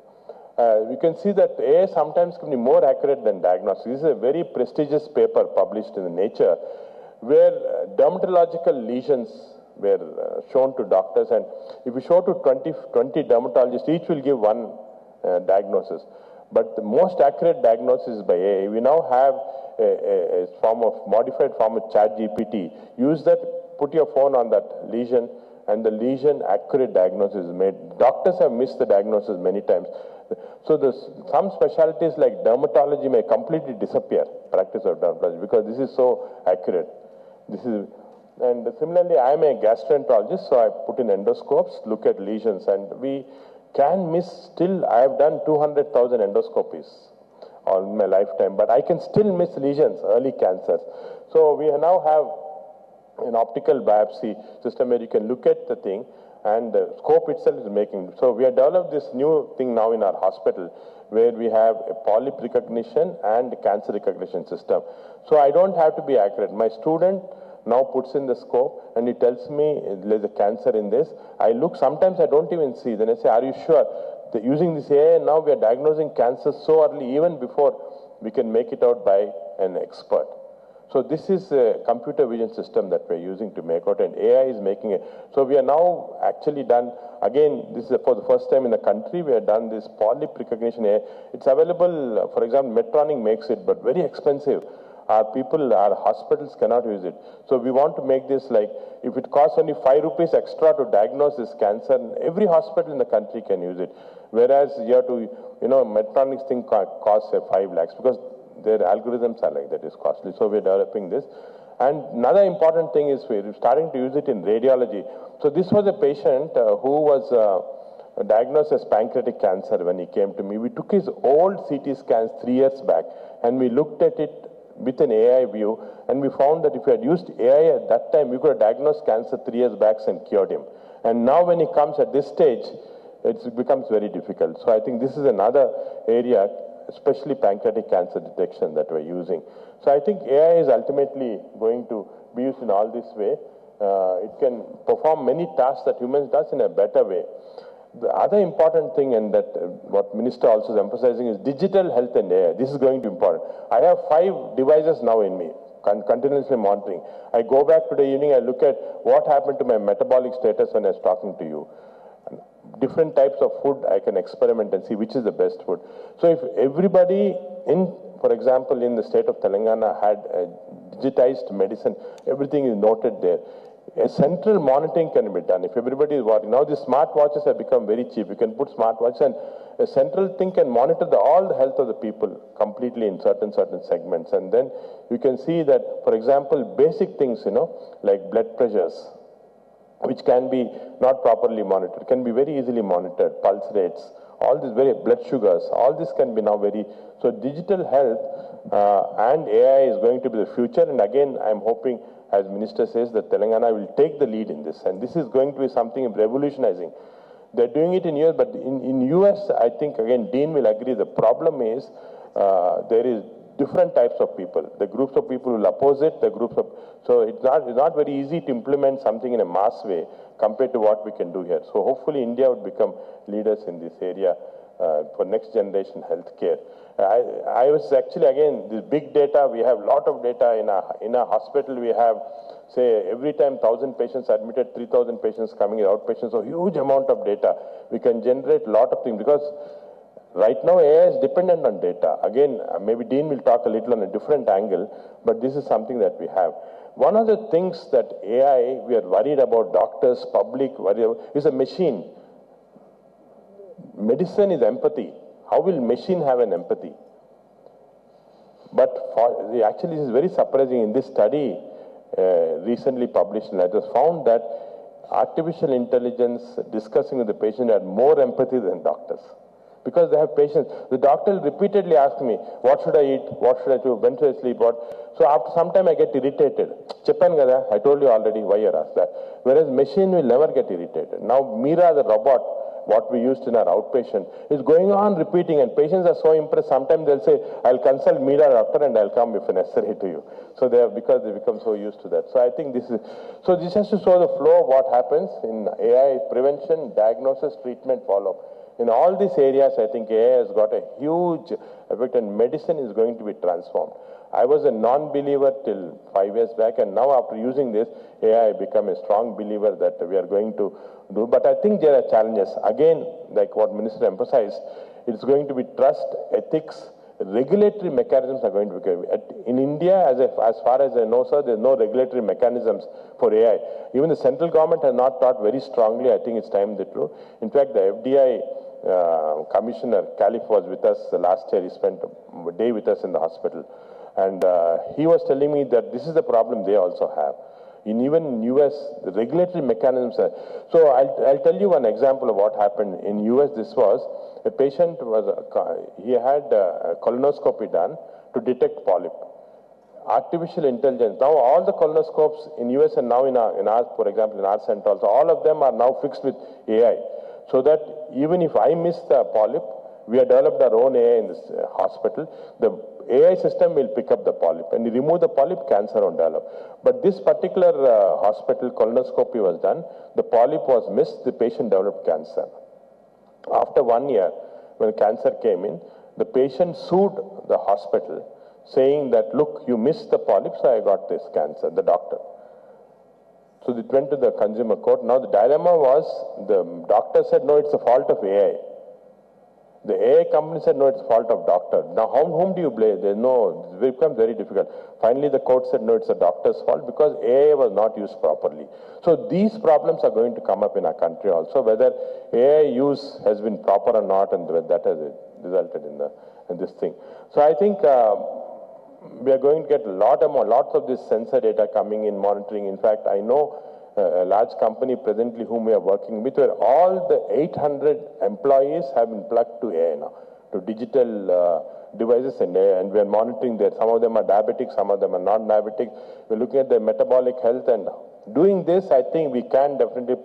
You can see that AI sometimes can be more accurate than diagnostics. This is a very prestigious paper published in the Nature, where dermatological lesions were shown to doctors, and if you show to 20 dermatologists, each will give one diagnosis. But the most accurate diagnosis is by AI. We now have a form of modified form of ChatGPT. Use that, put your phone on that lesion, and the lesion accurate diagnosis is made. Doctors have missed the diagnosis many times. So some specialties like dermatology may completely disappear, practice of dermatology, because this is so accurate. And similarly, I am a gastroenterologist, so I put in endoscopes, look at lesions, and we can miss still. I have done 200,000 endoscopies on my lifetime, but I can still miss lesions, early cancers. So we now have an optical biopsy system where you can look at the thing, and the scope itself is making. So we have developed this new thing now in our hospital where we have a polyp recognition and cancer recognition system. So I don't have to be accurate. My student now puts in the scope and he tells me there's a cancer in this. I look, sometimes I don't even see. Then I say, are you sure? Using this AI, now we are diagnosing cancer so early, even before we can make it out by an expert. So this is a computer vision system that we're using to make out, and AI is making it. So we are now actually done, again, this is for the first time in the country, we have done this polyp recognition AI. It's available, for example, Medtronic makes it, but very expensive. our people, our hospitals cannot use it. So we want to make this like, if it costs only 5 rupees extra to diagnose this cancer, every hospital in the country can use it. Whereas you have to, Medtronic's thing costs 5 lakhs because their algorithms are like that, is costly. So we're developing this. And another important thing is we're starting to use it in radiology. So this was a patient who was diagnosed as pancreatic cancer when he came to me. We took his old CT scans 3 years back and we looked at it with an AI view, and we found that if we had used AI at that time, we could have diagnosed cancer 3 years back and cured him. And now when he comes at this stage, it becomes very difficult. So I think this is another area, especially pancreatic cancer detection, that we're using. So I think AI is ultimately going to be used in all this way. It can perform many tasks that humans does in a better way. The other important thing, and that what Minister also is emphasizing, is digital health and AI. This is going to be important. I have 5 devices now in me, continuously monitoring. I go back today evening, I look at what happened to my metabolic status when I was talking to you. Different types of food, I can experiment and see which is the best food. So if everybody for example, in the state of Telangana had a digitized medicine, everything is noted there. A central monitoring can be done. If everybody is watching, now the smartwatches have become very cheap. You can put smartwatches and a central thing can monitor all the health of the people completely in certain segments. And then you can see that, for example, basic things, like blood pressures, which can be not properly monitored, can be very easily monitored, pulse rates, all this blood sugars, all this can be now so digital health and AI is going to be the future. And again, I'm hoping, as Minister says, that Telangana will take the lead in this. And this is going to be something revolutionizing. They're doing it in US, but in US, I think, again, Dean will agree, the problem is there is different types of people. The groups of people will oppose it, so it's not very easy to implement something in a mass way compared to what we can do here. So hopefully India would become leaders in this area for next generation healthcare. I was actually, again, this big data, we have a lot of data in a hospital. We have, say, every time 1,000 patients admitted, 3,000 patients coming in outpatients, so huge amount of data. We can generate a lot of things because right now AI is dependent on data. Again, maybe Dean will talk a little on a different angle, but this is something that we have. One of the things that AI, we are worried about, doctors, public, worried about, is a machine. Medicine is empathy. How will machine have an empathy? But actually, this is very surprising. In this study, recently published, it was found that artificial intelligence discussing with the patient had more empathy than doctors. Because they have patience. The doctor will repeatedly ask me, what should I eat? What should I do? When should I sleep? So after some time I get irritated. Cheppan gada, I told you already why you asked that. Whereas machine will never get irritated. Now Mira, the robot, what we used in our outpatient, is going on repeating, and patients are so impressed. Sometimes they'll say, I'll consult Mira doctor and I'll come if necessary to you. So because they become so used to that. So I think this has to show the flow of what happens in AI prevention, diagnosis, treatment, follow-up. In all these areas, I think AI has got a huge effect, and medicine is going to be transformed. I was a non-believer till 5 years back, and now after using this, AI become a strong believer that we are going to do. But I think there are challenges. Again, like what Minister emphasized, it's going to be trust, ethics, regulatory mechanisms are going to be. In India, as far as I know, sir, there's no regulatory mechanisms for AI. Even the central government has not thought very strongly. I think it's time they do. In fact, the FDI Commissioner Caliph was with us last year. He spent a day with us in the hospital. And he was telling me that this is the problem they also have. Even in US, the regulatory mechanisms are. So I'll tell you one example of what happened. In US, this was a patient he had a colonoscopy done to detect polyp. Artificial intelligence. Now all the colonoscopes in US and now in our, for example, in our center also, all of them are now fixed with AI. So that even if I miss the polyp, we have developed our own AI in this hospital. The AI system will pick up the polyp, and you remove the polyp, cancer won't develop. But this particular hospital, colonoscopy was done, the polyp was missed, the patient developed cancer. After 1 year, when cancer came in, the patient sued the hospital, saying that, look, you missed the polyp, so I got this cancer, the doctor. So it went to the consumer court. Now the dilemma was, the doctor said, no, it's the fault of AI. The AI company said, no, it's fault of doctor. Now, whom do you blame? There's no, it becomes very difficult. Finally, the court said, no, it's the doctor's fault because AI was not used properly. So these problems are going to come up in our country also, whether AI use has been proper or not, and that has resulted in this thing. So I think we are going to get lots of this sensor data coming in, monitoring. In fact, I know a large company presently whom we are working with, where all the 800 employees have been plugged to AI now, to digital devices and AI, and we are monitoring that. Some of them are diabetic, some of them are not diabetic. We're looking at their metabolic health, and doing this, I think we can definitely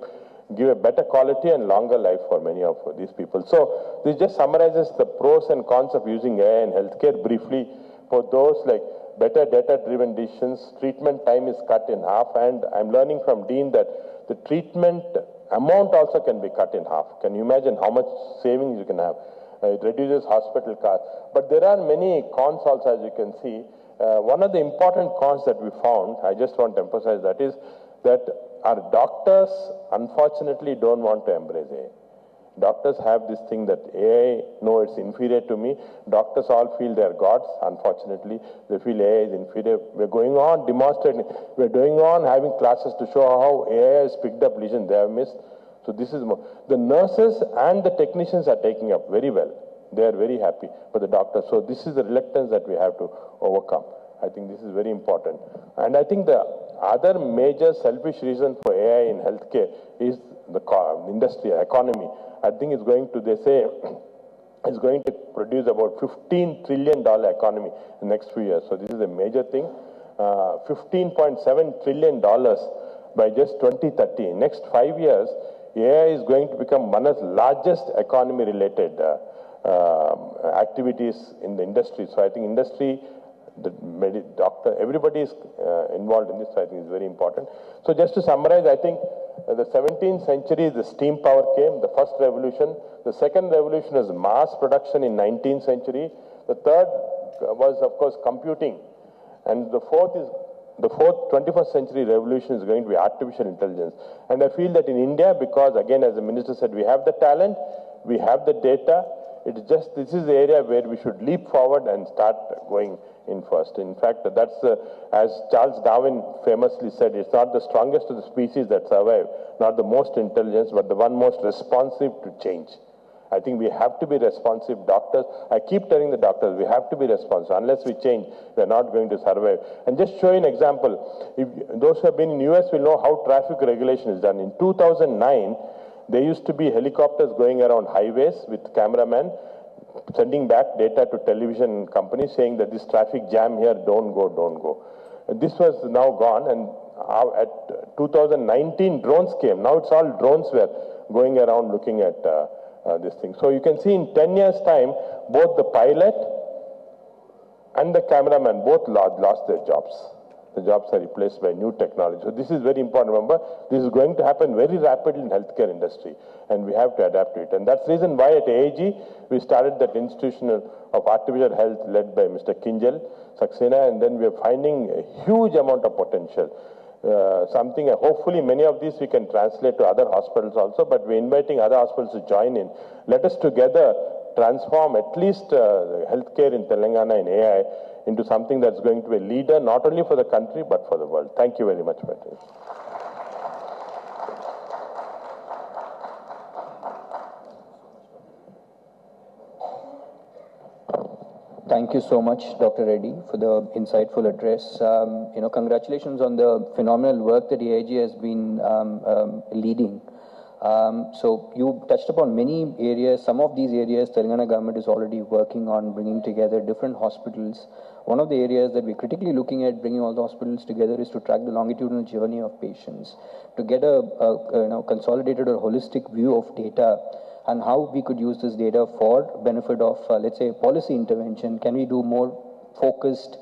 give a better quality and longer life for many of these people. So this just summarizes the pros and cons of using AI in healthcare briefly. For those like better data-driven decisions, treatment time is cut in half, and I'm learning from Dean that the treatment amount also can be cut in half. Can you imagine how much savings you can have? It reduces hospital costs. But there are many cons also, as you can see. One of the important cons that we found, I just want to emphasize that, is that our doctors unfortunately don't want to embrace AI. Doctors have this thing that AI, no, it's inferior to me. Doctors all feel they're gods, unfortunately. They feel AI is inferior. We're going on demonstrating, we're going on having classes to show how AI has picked up lesions they have missed. So this is more. The nurses and the technicians are taking up very well. They are very happy for the doctors. So this is the reluctance that we have to overcome. I think this is very important. And I think the other major selfish reason for AI in healthcare is the industry, economy. I think it's going to, they say, it's going to produce about $15 trillion economy in the next few years. So this is a major thing. $15.7 trillion by just 2030. In next 5 years, AI is going to become one of the largest economy-related activities in the industry. So I think industry, the doctor, everybody is involved in this. So I think it's very important. So just to summarize, I think the 17th century, the steam power came, the first revolution. The second revolution is mass production in 19th century. The third was, of course, computing. And the fourth 21st century revolution is going to be artificial intelligence. And I feel that in India, because again, as the minister said, we have the talent, we have the data. It's just, this is the area where we should leap forward and start going in first. In fact, that's, as Charles Darwin famously said, it's not the strongest of the species that survive, not the most intelligent, but the one most responsive to change. I think we have to be responsive. Doctors, I keep telling the doctors, we have to be responsive. Unless we change, we're not going to survive. And just show you an example. If those who have been in US will know how traffic regulation is done. In 2009, there used to be helicopters going around highways with cameramen, sending back data to television companies saying that this traffic jam here, don't go. This was now gone, and at 2019, drones came. Now it's all drones were going around looking at this thing. So you can see in 10 years' time, both the pilot and the cameraman both lost their jobs. The jobs are replaced by new technology. So this is very important. Remember, this is going to happen very rapidly in healthcare industry, and we have to adapt to it. And that's the reason why at AIG, we started that institution of artificial health led by Mr. Kinjal Saxena, and then we are finding a huge amount of potential. Something, hopefully many of these we can translate to other hospitals also, but we're inviting other hospitals to join in. Let us together transform at least healthcare in Telangana in AI into something that's going to be a leader, not only for the country, but for the world. Thank you very much for it. Thank you so much, Dr. Reddy, for the insightful address. Congratulations on the phenomenal work that AIG has been leading. So you touched upon many areas. Some of these areas, Telangana government is already working on bringing together different hospitals. One of the areas that we're critically looking at bringing all the hospitals together is to track the longitudinal journey of patients, to get a consolidated or holistic view of data and how we could use this data for benefit of, let's say, policy intervention. Can we do more focused,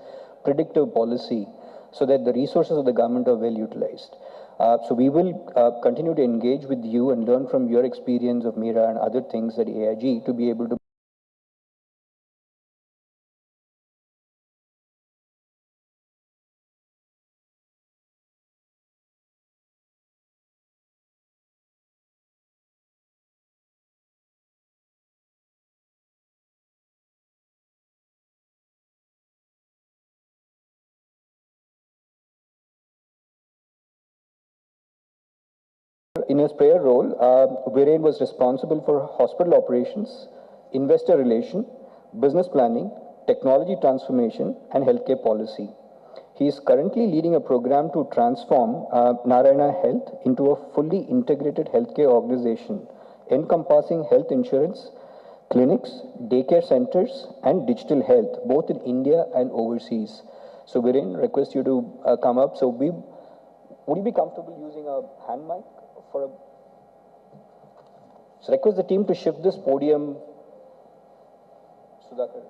predictive policy so that the resources of the government are well utilized? So we will continue to engage with you and learn from your experience of MIRA and other things at AIG to be able to In his prior role, Viren was responsible for hospital operations, investor relation, business planning, technology transformation, and healthcare policy. He is currently leading a program to transform Narayana Health into a fully integrated healthcare organization encompassing health insurance, clinics, daycare centers, and digital health, both in India and overseas. So, Viren, request you to come up. So, would you be comfortable using a hand mic for a? So, request the team to shift this podium. Sudhakar.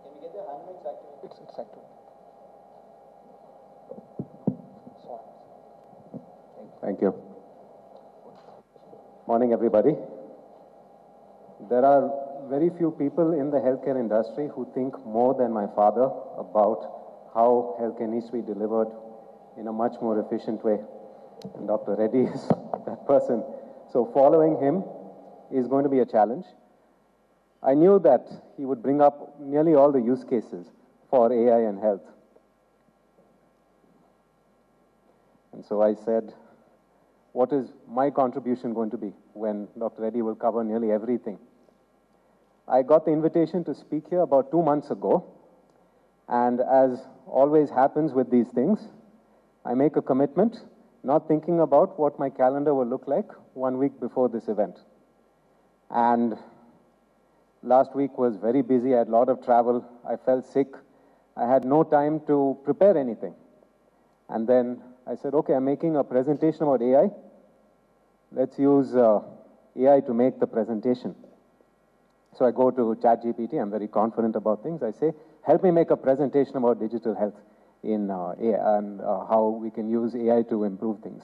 Can we get the hand mics activated? It's active. Thank you. Morning, everybody. There are very few people in the healthcare industry who think more than my father about how healthcare needs to be delivered in a much more efficient way. And Dr. Reddy is that person. So following him is going to be a challenge. I knew that he would bring up nearly all the use cases for AI and health. And so I said, what is my contribution going to be when Dr. Reddy will cover nearly everything? I got the invitation to speak here about 2 months ago, and as always happens with these things, I make a commitment, not thinking about what my calendar will look like 1 week before this event. And last week was very busy. I had a lot of travel. I felt sick. I had no time to prepare anything. And then I said, okay, I'm making a presentation about AI. Let's use AI to make the presentation. So I go to ChatGPT. I'm very confident about things. I say, help me make a presentation about digital health in AI and how we can use AI to improve things.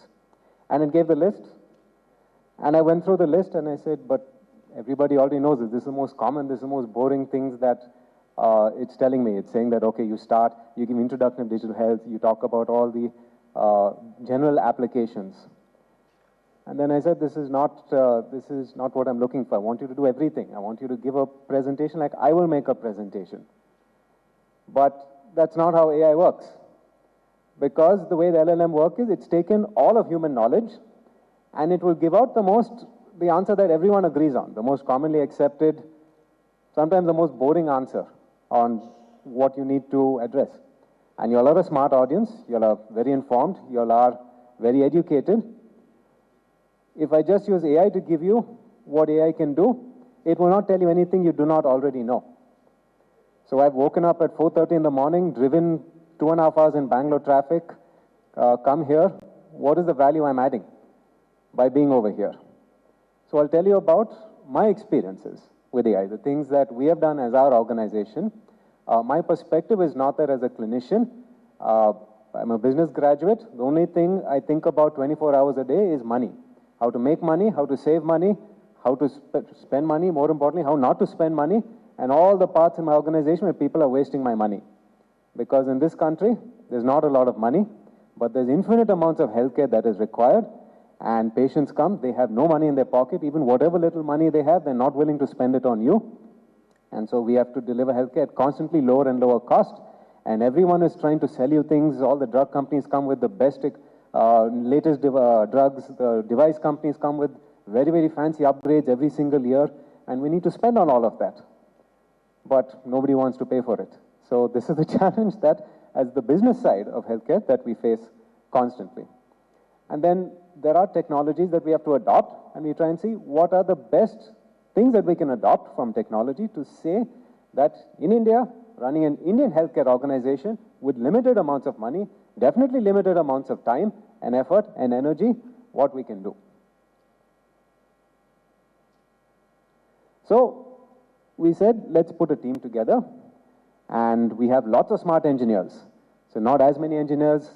And it gave the list. And I went through the list and I said, but everybody already knows this. This is the most common, this is the most boring things that it's telling me. It's saying that, okay, you start, you give introduction to digital health, you talk about all the general applications. And then I said, this is not what I'm looking for. I want you to do everything. I want you to give a presentation like I will make a presentation. But that's not how AI works. Because the way the LLM works is it's taken all of human knowledge and it will give out the answer that everyone agrees on, the most commonly accepted, sometimes the most boring answer on what you need to address. And you all are a smart audience, you all are very informed, you all are very educated. If I just use AI to give you what AI can do, it will not tell you anything you do not already know. So I've woken up at 4:30 in the morning, driven 2.5 hours in Bangalore traffic, come here. What is the value I'm adding by being over here? So I'll tell you about my experiences with AI, the things that we have done as our organization. My perspective is not that as a clinician. I'm a business graduate. The only thing I think about 24 hours a day is money. How to make money, how to save money, how to spend money, more importantly, how not to spend money, and all the parts in my organization where people are wasting my money. Because in this country, there's not a lot of money, but there's infinite amounts of healthcare that is required, and patients come, they have no money in their pocket, even whatever little money they have, they're not willing to spend it on you. And so we have to deliver healthcare at constantly lower and lower cost, and everyone is trying to sell you things. All the drug companies come with the best, latest drugs. The device companies come with very, very fancy upgrades every single year, and we need to spend on all of that. But nobody wants to pay for it. So this is the challenge that, as the business side of healthcare, that we face constantly. And then there are technologies that we have to adopt, and we try and see what are the best things that we can adopt from technology to say that in India, running an Indian healthcare organization with limited amounts of money, definitely limited amounts of time and effort and energy, what we can do. So we said, let's put a team together, and we have lots of smart engineers. So not as many engineers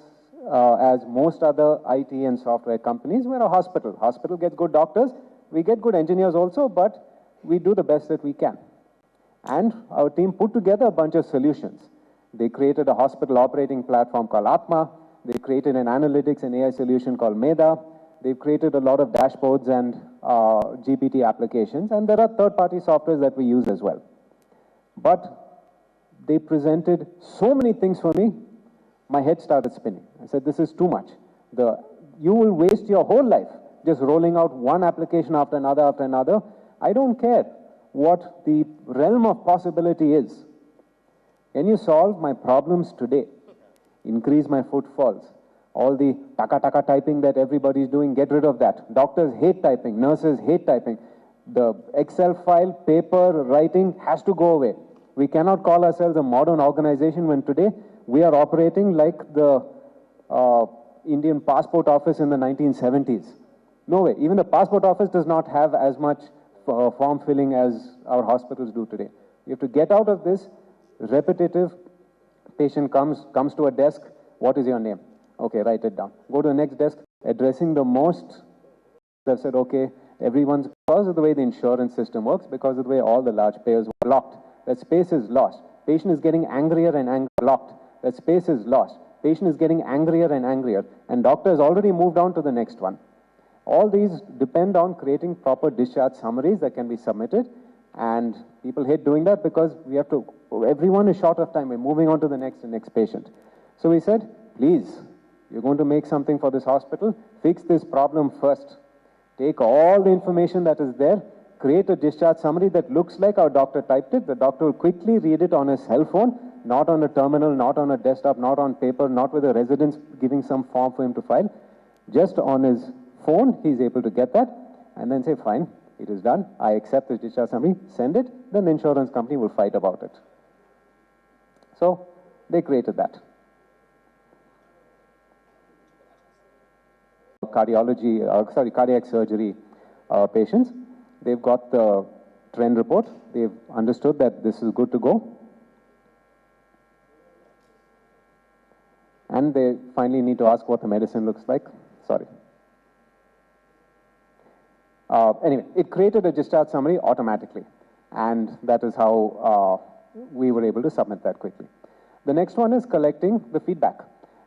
as most other IT and software companies. We're a hospital. Hospital gets good doctors. We get good engineers also, but we do the best that we can. And our team put together a bunch of solutions. They created a hospital operating platform called Atma. They created an analytics and AI solution called Meda. They've created a lot of dashboards and GPT applications, and there are third-party softwares that we use as well. But they presented so many things for me, my head started spinning. I said, this is too much. You will waste your whole life just rolling out one application after another after another. I don't care what the realm of possibility is. Can you solve my problems today? Increase my footfalls. All the taka typing that everybody is doing, get rid of that. Doctors hate typing, nurses hate typing. The Excel file, paper, writing has to go away. We cannot call ourselves a modern organization when today we are operating like the Indian passport office in the 1970s. No way. Even the passport office does not have as much form filling as our hospitals do today. You have to get out of this repetitive. Patient comes to a desk. What is your name? Okay, write it down. Go to the next desk. Addressing the most. They've said, okay, everyone's, because of the way the insurance system works, because of the way all the large payers were locked, that space is lost. Patient is getting angrier and angrier. Locked. That space is lost. Patient is getting angrier and angrier. And doctor has already moved on to the next one. All these depend on creating proper discharge summaries that can be submitted. And people hate doing that because we have to, everyone is short of time. We're moving on to the next patient. So we said, please, you're going to make something for this hospital. Fix this problem first. Take all the information that is there. Create a discharge summary that looks like our doctor typed it. The doctor will quickly read it on his cell phone, not on a terminal, not on a desktop, not on paper, not with a resident giving some form for him to file. Just on his phone, he's able to get that and then say, fine, it is done. I accept this discharge summary, send it, then the insurance company will fight about it. So they created that. Cardiac surgery patients. They've got the trend report. They've understood that this is good to go. And they finally need to ask what the medicine looks like. Sorry. Anyway, it created a discharge summary automatically. And that is how we were able to submit that quickly. The next one is collecting the feedback.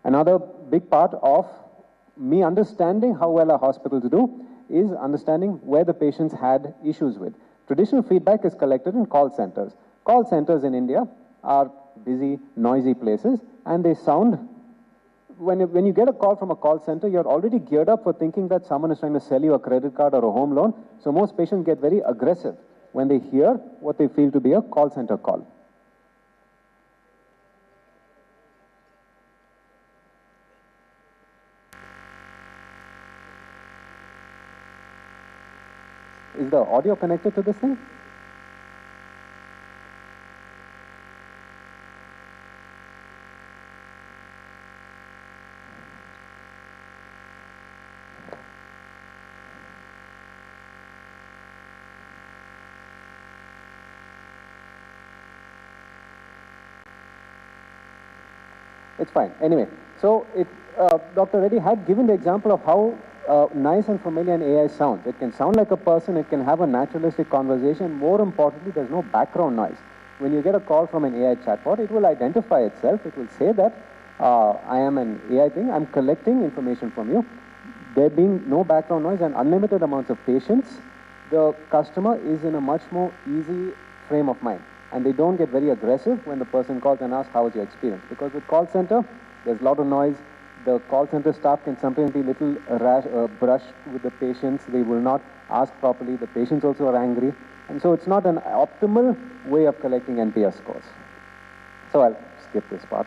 Another big part of me understanding how well our hospitals do is understanding where the patients had issues with. Traditional feedback is collected in call centers. Call centers in India are busy, noisy places, and they sound, when you get a call from a call center, you're already geared up for thinking that someone is trying to sell you a credit card or a home loan. So most patients get very aggressive when they hear what they feel to be a call center call. Is the audio connected to this thing? It's fine. Anyway, so Dr. Reddy had given the example of how nice and familiar an AI sounds. It can sound like a person, it can have a naturalistic conversation. More importantly, there's no background noise. When you get a call from an AI chatbot, it will identify itself. It will say that I am an AI thing, I'm collecting information from you. There being no background noise and unlimited amounts of patience, the customer is in a much more easy frame of mind. And they don't get very aggressive when the person calls and asks, how was your experience? Because with call center, there's a lot of noise. The call center staff can sometimes be a little brush with the patients. They will not ask properly. The patients also are angry. And so it's not an optimal way of collecting NPS scores. So I'll skip this part.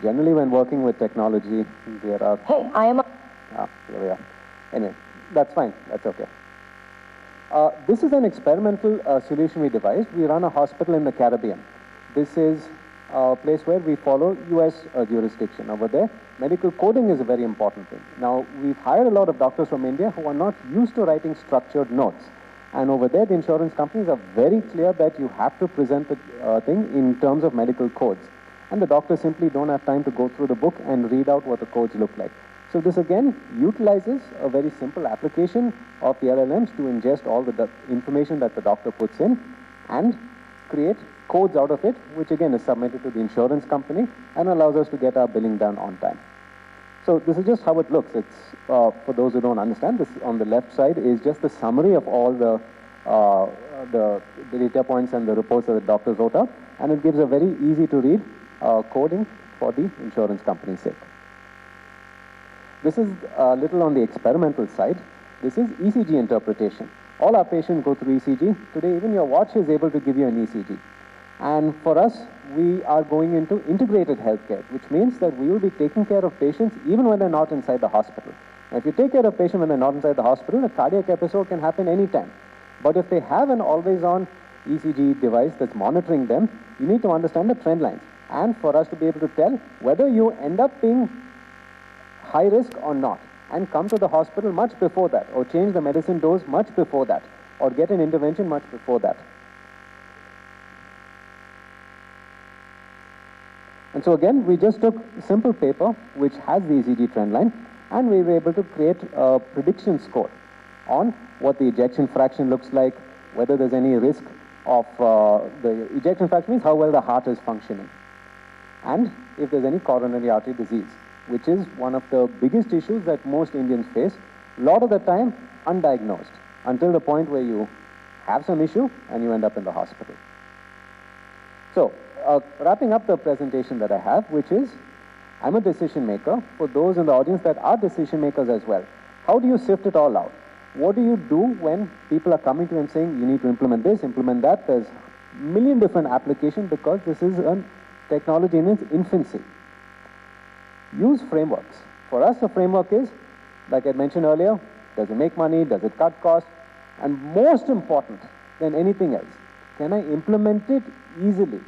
Generally, when working with technology, there are... Hey, I am... Here we are. Anyway, that's fine. That's okay. This is an experimental solution we devised. We run a hospital in the Caribbean. This is a place where we follow US jurisdiction. Over there, medical coding is a very important thing. Now, we've hired a lot of doctors from India who are not used to writing structured notes. And over there, the insurance companies are very clear that you have to present the thing in terms of medical codes. And the doctors simply don't have time to go through the book and read out what the codes look like. So this again utilizes a very simple application of the LLMs to ingest all the information that the doctor puts in and create codes out of it, which again is submitted to the insurance company and allows us to get our billing done on time. So this is just how it looks. It's, for those who don't understand, this on the left side is just the summary of all the data points and the reports that the doctors wrote up, and it gives a very easy to read coding for the insurance company's sake. This is a little on the experimental side. This is ECG interpretation. All our patients go through ECG. Today, even your watch is able to give you an ECG. And for us, we are going into integrated healthcare, which means that we will be taking care of patients even when they're not inside the hospital. Now, if you take care of a patient when they're not inside the hospital, a cardiac episode can happen anytime. But if they have an always-on ECG device that's monitoring them, you need to understand the trend lines. And for us to be able to tell whether you end up being high risk or not, and come to the hospital much before that, or change the medicine dose much before that, or get an intervention much before that. And so again, we just took a simple paper which has the ECG trend line, and we were able to create a prediction score on what the ejection fraction looks like, whether there's any risk of the ejection fraction means how well the heart is functioning, and if there's any coronary artery disease, which is one of the biggest issues that most Indians face, a lot of the time undiagnosed, until the point where you have some issue and you end up in the hospital. So, wrapping up the presentation that I have, which is, I'm a decision maker. For those in the audience that are decision makers as well, how do you sift it all out? What do you do when people are coming to you and saying, you need to implement this, implement that? There's a million different applications because this is a technology in its infancy. Use frameworks. For us, the framework is, like I mentioned earlier, does it make money? Does it cut costs? And most important than anything else, can I implement it easily?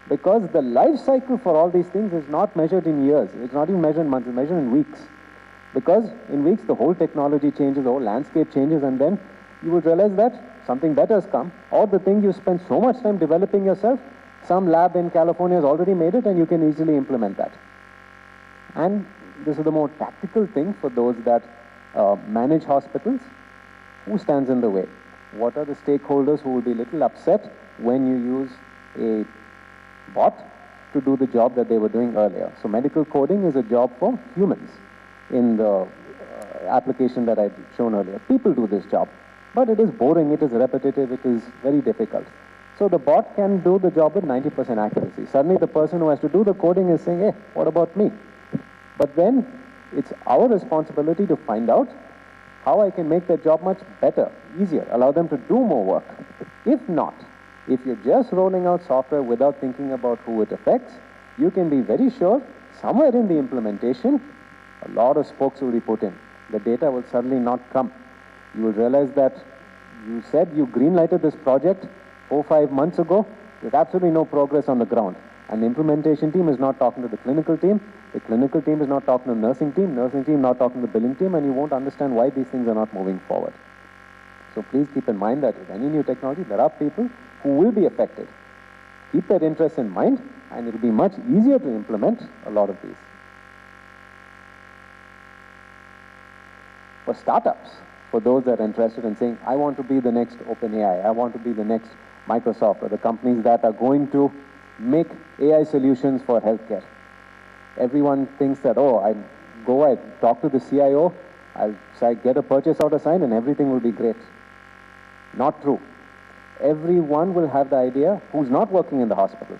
Because the life cycle for all these things is not measured in years. It's not even measured in months. It's measured in weeks. Because in weeks, the whole technology changes, the whole landscape changes, and then you would realize that something better has come, or the thing you spent so much time developing yourself, some lab in California has already made it, and you can easily implement that. And this is the more tactical thing for those that manage hospitals. Who stands in the way? What are the stakeholders who will be a little upset when you use a bot to do the job that they were doing earlier? So medical coding is a job for humans in the application that I've shown earlier. People do this job, but it is boring, it is repetitive, it is very difficult. So the bot can do the job with 90% accuracy. Suddenly the person who has to do the coding is saying, hey, what about me? But then it's our responsibility to find out how I can make their job much better, easier, allow them to do more work. If not, if you're just rolling out software without thinking about who it affects, you can be very sure somewhere in the implementation, a lot of spokes will be put in. The data will suddenly not come. You will realize that you said you green-lighted this project 4 or 5 months ago. There's absolutely no progress on the ground. And the implementation team is not talking to the clinical team is not talking to the nursing team not talking to the billing team, and you won't understand why these things are not moving forward. So please keep in mind that with any new technology, there are people who will be affected. Keep their interests in mind, and it will be much easier to implement a lot of these. For startups, for those that are interested in saying, I want to be the next OpenAI, I want to be the next Microsoft, or the companies that are going to make AI solutions for healthcare. Everyone thinks that, oh, I talk to the CIO, I'll get a purchase order signed and everything will be great. Not true. Everyone will have the idea, who's not working in the hospital,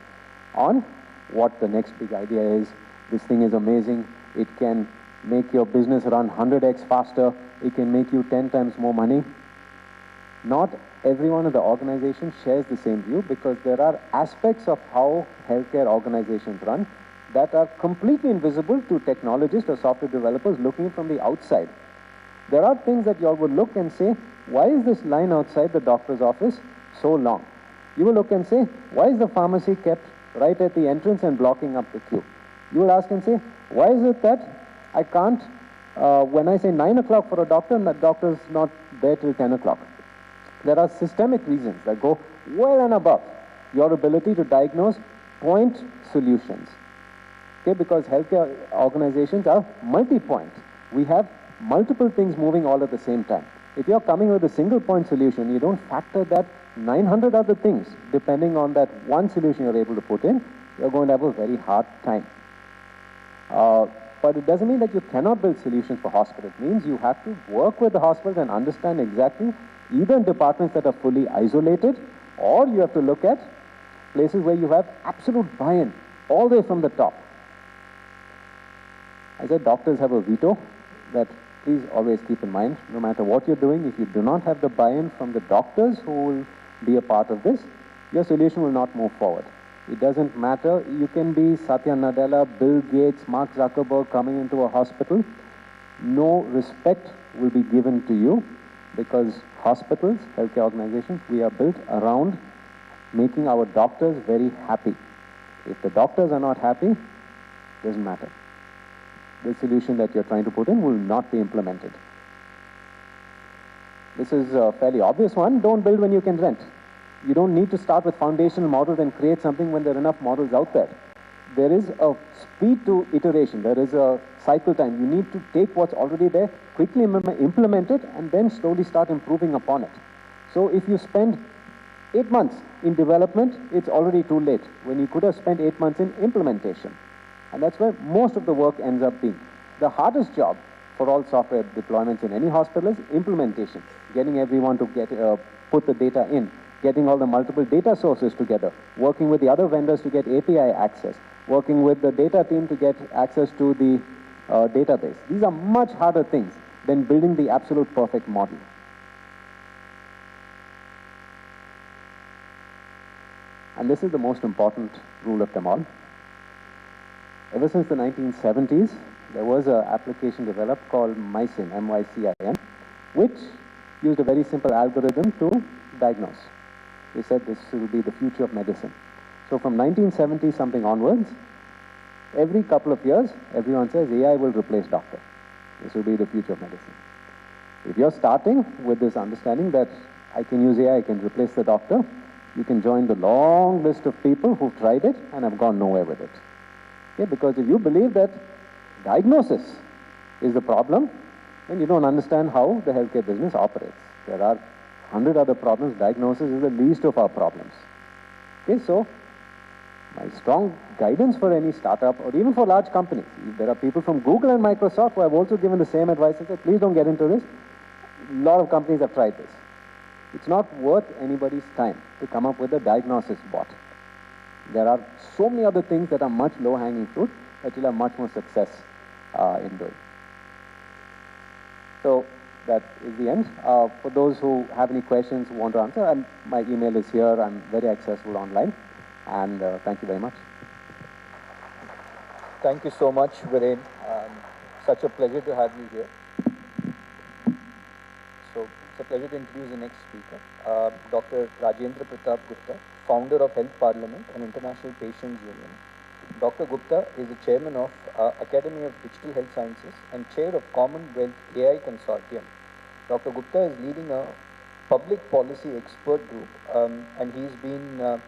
on what the next big idea is. This thing is amazing. It can make your business run 100x faster. It can make you 10 times more money. Not everyone in the organization shares the same view, because there are aspects of how healthcare organizations run that are completely invisible to technologists or software developers looking from the outside. There are things that you all would look and say, why is this line outside the doctor's office so long? You will look and say, why is the pharmacy kept right at the entrance and blocking up the queue? You will ask and say, why is it that I can't, when I say 9 o'clock for a doctor, and that doctor's not there till 10 o'clock? There are systemic reasons that go well and above your ability to diagnose point solutions. Okay, because healthcare organizations are multi-point. We have multiple things moving all at the same time. If you're coming with a single point solution, you don't factor that 900 other things. Depending on that one solution you're able to put in, you're going to have a very hard time. But it doesn't mean that you cannot build solutions for hospitals. It means you have to work with the hospitals and understand exactly either departments that are fully isolated, or you have to look at places where you have absolute buy-in all the way from the top. I said doctors have a veto that please always keep in mind. No matter what you're doing, if you do not have the buy-in from the doctors who will be a part of this, your solution will not move forward. It doesn't matter. You can be Satya Nadella, Bill Gates, Mark Zuckerberg coming into a hospital. No respect will be given to you because hospitals, healthcare organizations, we are built around making our doctors very happy. If the doctors are not happy, it doesn't matter. The solution that you're trying to put in will not be implemented. This is a fairly obvious one. Don't build when you can rent. You don't need to start with foundational models and create something when there are enough models out there. There is a speed to iteration. There is a cycle time. You need to take what's already there, quickly implement it, and then slowly start improving upon it. So if you spend 8 months in development, it's already too late, when you could have spent 8 months in implementation. And that's where most of the work ends up being. The hardest job for all software deployments in any hospital is implementation. Getting everyone to put the data in. Getting all the multiple data sources together, working with the other vendors to get API access, working with the data team to get access to the database. These are much harder things than building the absolute perfect model. And this is the most important rule of them all. Ever since the 1970s, there was an application developed called MyCin, M-Y-C-I-N, which used a very simple algorithm to diagnose. They said this will be the future of medicine. So from 1970 something onwards, every couple of years, everyone says AI will replace doctor. This will be the future of medicine. If you're starting with this understanding that I can use AI, I can replace the doctor, you can join the long list of people who've tried it and have gone nowhere with it. Okay? Because if you believe that diagnosis is the problem, then you don't understand how the healthcare business operates. There are 100 other problems. Diagnosis is the least of our problems. Okay, so my strong guidance for any startup or even for large companies, if there are people from Google and Microsoft who have also given the same advice and said, please don't get into this. A lot of companies have tried this. It's not worth anybody's time to come up with a diagnosis bot. There are so many other things that are much low-hanging fruit that you'll have much more success in doing. So that is the end. For those who have any questions, who want to answer, my email is here. I'm very accessible online. And thank you very much. Thank you so much, Viren. Such a pleasure to have you here. So it's a pleasure to introduce the next speaker, Dr. Rajendra Pratap Gupta, founder of Health Parliament and International Patients Union. Dr. Gupta is the chairman of Academy of Digital Health Sciences and chair of Commonwealth AI Consortium. Dr. Gupta is leading a public policy expert group, and he's been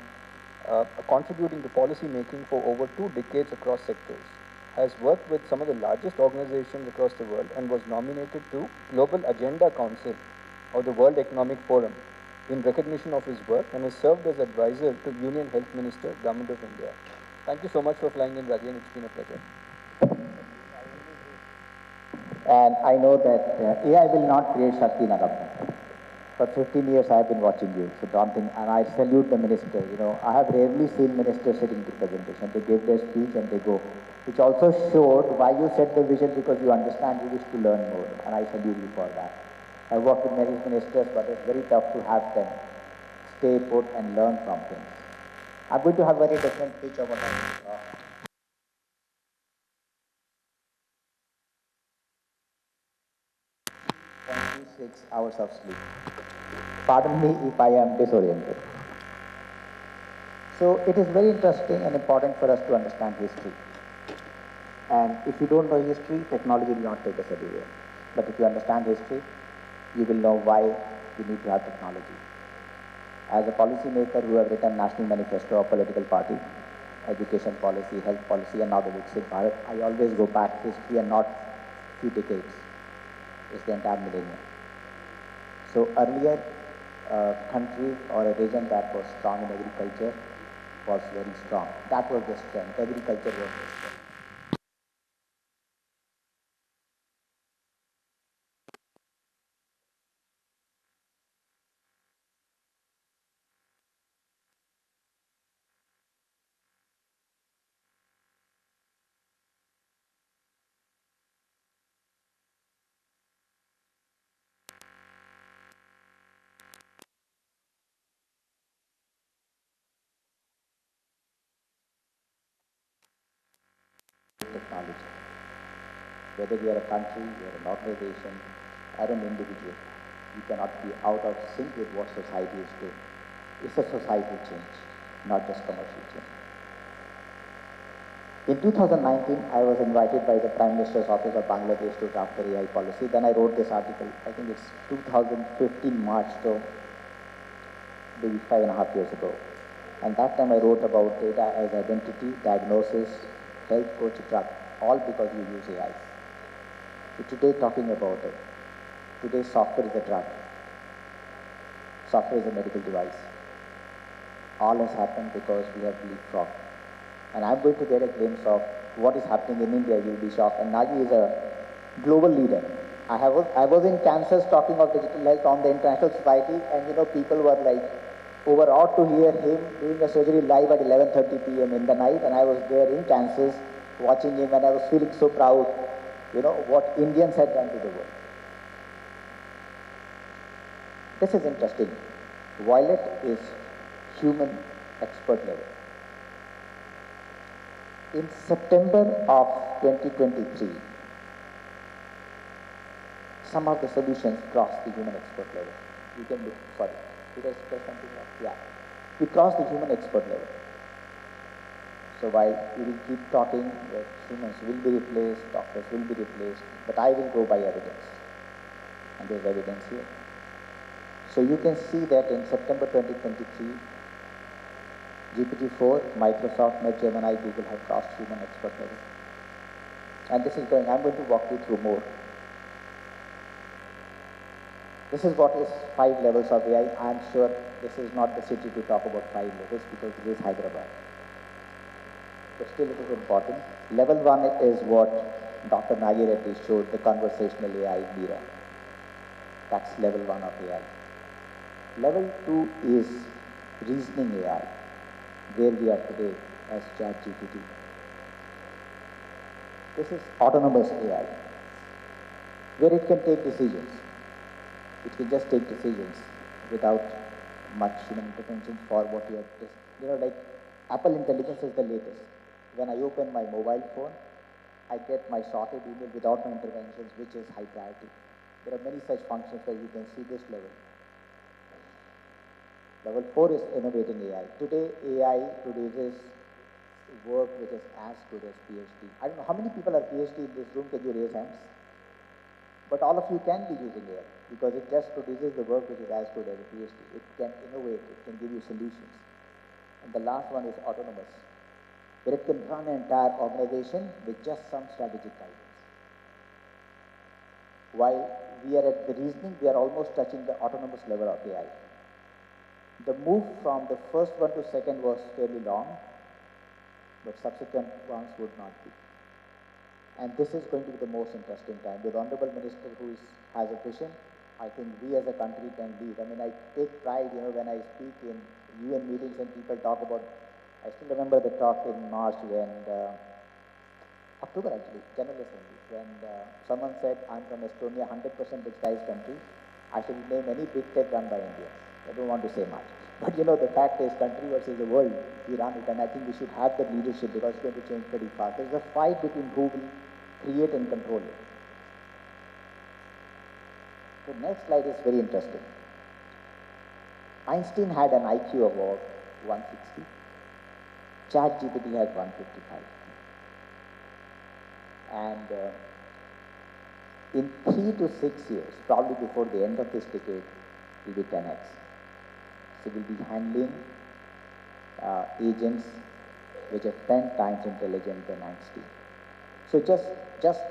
contributing to policy making for over 2 decades across sectors. Has worked with some of the largest organizations across the world and was nominated to Global Agenda Council of the World Economic Forum in recognition of his work, and has served as advisor to Union Health Minister, Government of India. Thank you so much for flying in, Rajan. It's been a pleasure. And I know that AI will not create Shakti in a government. For 15 years I have been watching you, so don't think, and I salute the minister. You know, I have rarely seen ministers sitting to presentation. They give their speech and they go, which also showed why you set the vision, because you understand you wish to learn more, and I salute you for that. I worked with many ministers, but it's very tough to have them stay put and learn from things. I'm going to have a very different pitch of what I'm going to talk. 26 hours of sleep. Pardon me if I am disoriented. So it is very interesting and important for us to understand history. And if you don't know history, technology will not take us anywhere. But if you understand history, you will know why you need to have technology. As a policymaker who have written National Manifesto of political party, education policy, health policy, and now the Viksit Bharat, I always go back history and not few decades. It's the entire millennium. So earlier, a country or a region that was strong in agriculture was very strong. That was the strength. Agriculture was the strength. Whether you are a country, you are an organization, or an individual, you cannot be out of sync with what society is doing. It's a societal change, not just commercial change. In 2019, I was invited by the Prime Minister's Office of Bangladesh to draft the AI policy. Then I wrote this article. I think it's 2015 March, so maybe 5.5 years ago. And that time I wrote about data as identity, diagnosis, health coach, drug, all because you use AI. So today talking about it. Today software is a drug. Software is a medical device. All has happened because we have leapfrogged. And I'm going to get a glimpse of what is happening in India. You'll be shocked. And Nagi is a global leader. I was in Kansas talking of digital health on the International Society, and people were like overawed to hear him doing a surgery live at 11:30 p.m. in the night. And I was there in Kansas watching him, and I was feeling so proud, what Indians had done to the world. This is interesting. Violet is human expert level. In September of 2023, some of the solutions crossed the human expert level. You can look, sorry, did I say something else? Yeah. We crossed the human expert level. So while we will keep talking that humans will be replaced, doctors will be replaced, but I will go by evidence. And there's evidence here. So you can see that in September 2023, GPT-4, Microsoft, Meta, Gemini, Google have crossed human expert level. And this is going, I'm going to walk you through more. This is what is 5 levels of AI. I'm sure this is not the city to talk about 5 levels because this is Hyderabad. But still it is important. Level 1 is what Dr. Nagi Reddy showed, the conversational AI Mira. That's level 1 of AI. Level 2 is reasoning AI, where we are today as ChatGPT. This is autonomous AI, where it can take decisions. It can just take decisions without much human intervention for what you have just, like Apple Intelligence is the latest. When I open my mobile phone, I get my sorted email without my interventions, which is high priority. There are many such functions where you can see this level. Level 4 is innovating AI. Today, AI produces work which is as good as PhD. I don't know how many people are PhD in this room. Can you raise hands? But all of you can be using AI because it just produces the work which is as good as a PhD. It can innovate. It can give you solutions. And the last one is autonomous, where it can run an entire organization with just some strategic guidance. While we are at the reasoning, we are almost touching the autonomous level of AI. The move from the first one to second was fairly long, but subsequent ones would not be. And this is going to be the most interesting time. The Honorable Minister who has a vision, I think we as a country can lead. I mean, I take pride, when I speak in UN meetings and people talk about, I still remember the talk in March when, October actually, General Assembly, when someone said, I'm from Estonia, 100% digitized country. I should name any big tech run by India. I don't want to say much. But the fact is country versus the world, we run it, and I think we should have that leadership because it's going to change pretty fast. There's a fight between who will create and control it. The next slide is very interesting. Einstein had an IQ of about 160. ChatGPT has 155. And in 3 to 6 years, probably before the end of this decade, it will be 10x. So we'll be handling agents which are 10 times intelligent than Einstein. So just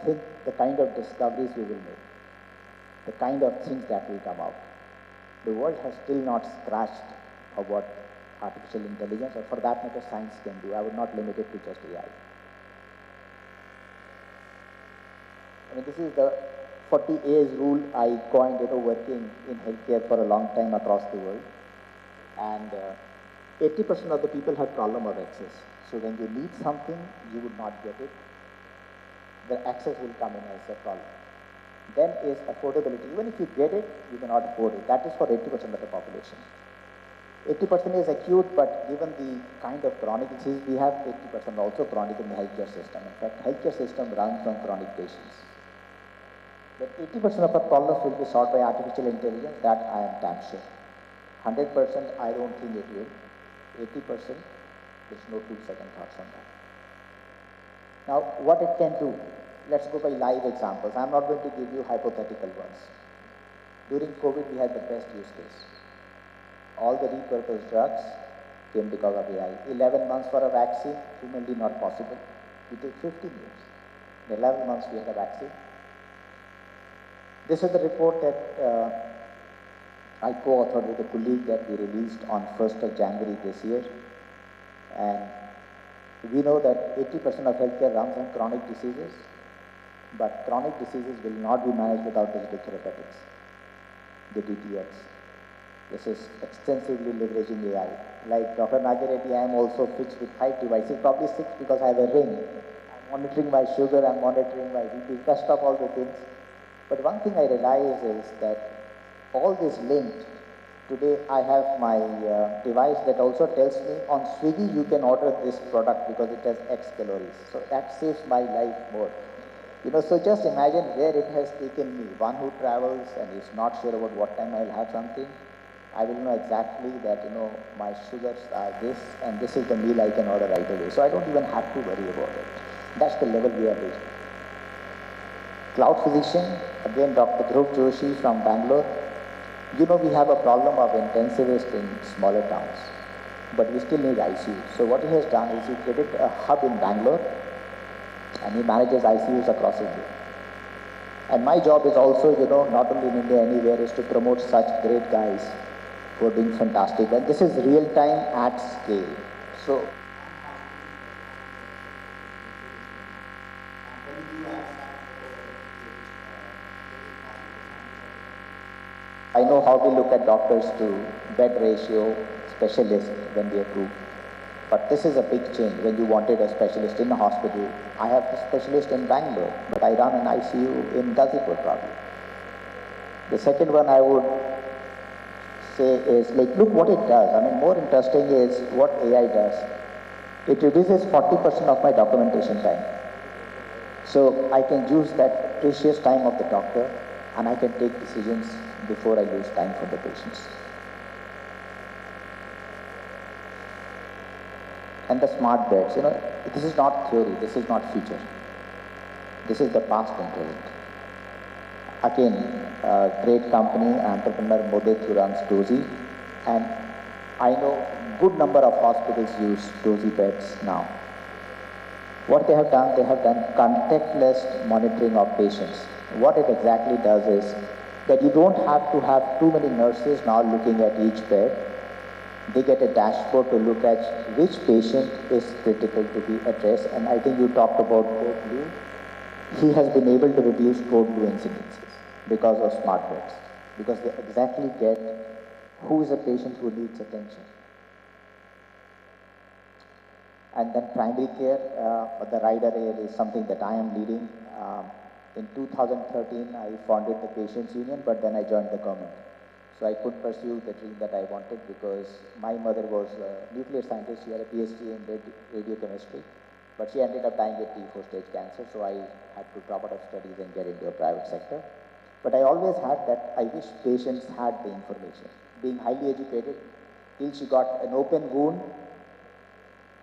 think the kind of discoveries we will make, the kind of things that will come out. The world has still not scratched of what artificial intelligence, or for that matter science can do. I would not limit it to just AI. I mean, this is the 40 A's rule I coined, working in healthcare for a long time across the world. And 80% of the people have problem of access. So when you need something, you would not get it. The access will come in as a problem. Then is affordability. Even if you get it, you cannot afford it. That is for 80% of the population. 80% is acute, but given the kind of chronic disease we have, 80% also chronic in the healthcare system. In fact, healthcare system runs on chronic patients. But 80% of our problems will be solved by artificial intelligence, that I am damn sure. 100% I don't think it will. 80%, there's no 2-second thoughts on that. Now, what it can do, let's go by live examples. I'm not going to give you hypothetical ones. During COVID, we had the best use case. All the repurposed drugs came because of AI. 11 months for a vaccine, humanly not possible. We take 15 years. In 11 months, we had a vaccine. This is the report that I co-authored with a colleague that we released on 1st of January this year. And we know that 80% of healthcare runs on chronic diseases, but chronic diseases will not be managed without digital therapeutics, the DTX. This is extensively leveraging AI. Like Dr. Nagiredi, I am also fixed with 5 devices, probably 6 because I have a ring. I'm monitoring my sugar, I'm monitoring my BP, rest of all the things. But one thing I realize is that all this linked. Today I have my device that also tells me on Swiggy you can order this product because it has X calories. So that saves my life more. You know, so just imagine where it has taken me. One who travels and is not sure about what time I'll have something. I will know exactly that, you know, my sugars are this and this is the meal I can order right away. So I don't even have to worry about it. That's the level we are reaching. Cloud physician, again Dr. Dhruv Joshi from Bangalore. You know, we have a problem of intensivists in smaller towns, but we still need ICU. So what he has done is he created a hub in Bangalore and he manages ICUs across India. And my job is also, you know, not only in India, anywhere, is to promote such great guys who are doing fantastic. And this is real time at scale. So I know how we look at doctors to bed ratio specialist when we approve. But this is a big change when you wanted a specialist in a hospital. I have a specialist in Bangalore, but I run an ICU in Gazipur probably. The second one I would say is, like, look what it does. I mean, more interesting is what AI does. It reduces 40% of my documentation time. So I can use that precious time of the doctor and I can take decisions before I lose time for the patients. And the smart beds, you know, this is not theory, this is not future. This is the past and present. Again, a great company, entrepreneur Modit who runs Dozy, and I know good number of hospitals use Dozy beds now. What they have done contactless monitoring of patients. What it exactly does is that you don't have to have too many nurses now looking at each bed. They get a dashboard to look at which patient is critical to be addressed. And I think you talked about code blue. He has been able to reduce code blue incidences because of smart beds, because they exactly get who is a patient who needs attention. And then primary care, the rider is something that I am leading. In 2013, I founded the Patients Union, but then I joined the government. So I couldn't pursue the dream that I wanted because my mother was a nuclear scientist. She had a PhD in radiochemistry, but she ended up dying with T4 stage cancer. So I had to drop out of studies and get into a private sector. But I always had that, I wish patients had the information. Being highly educated, till she got an open wound,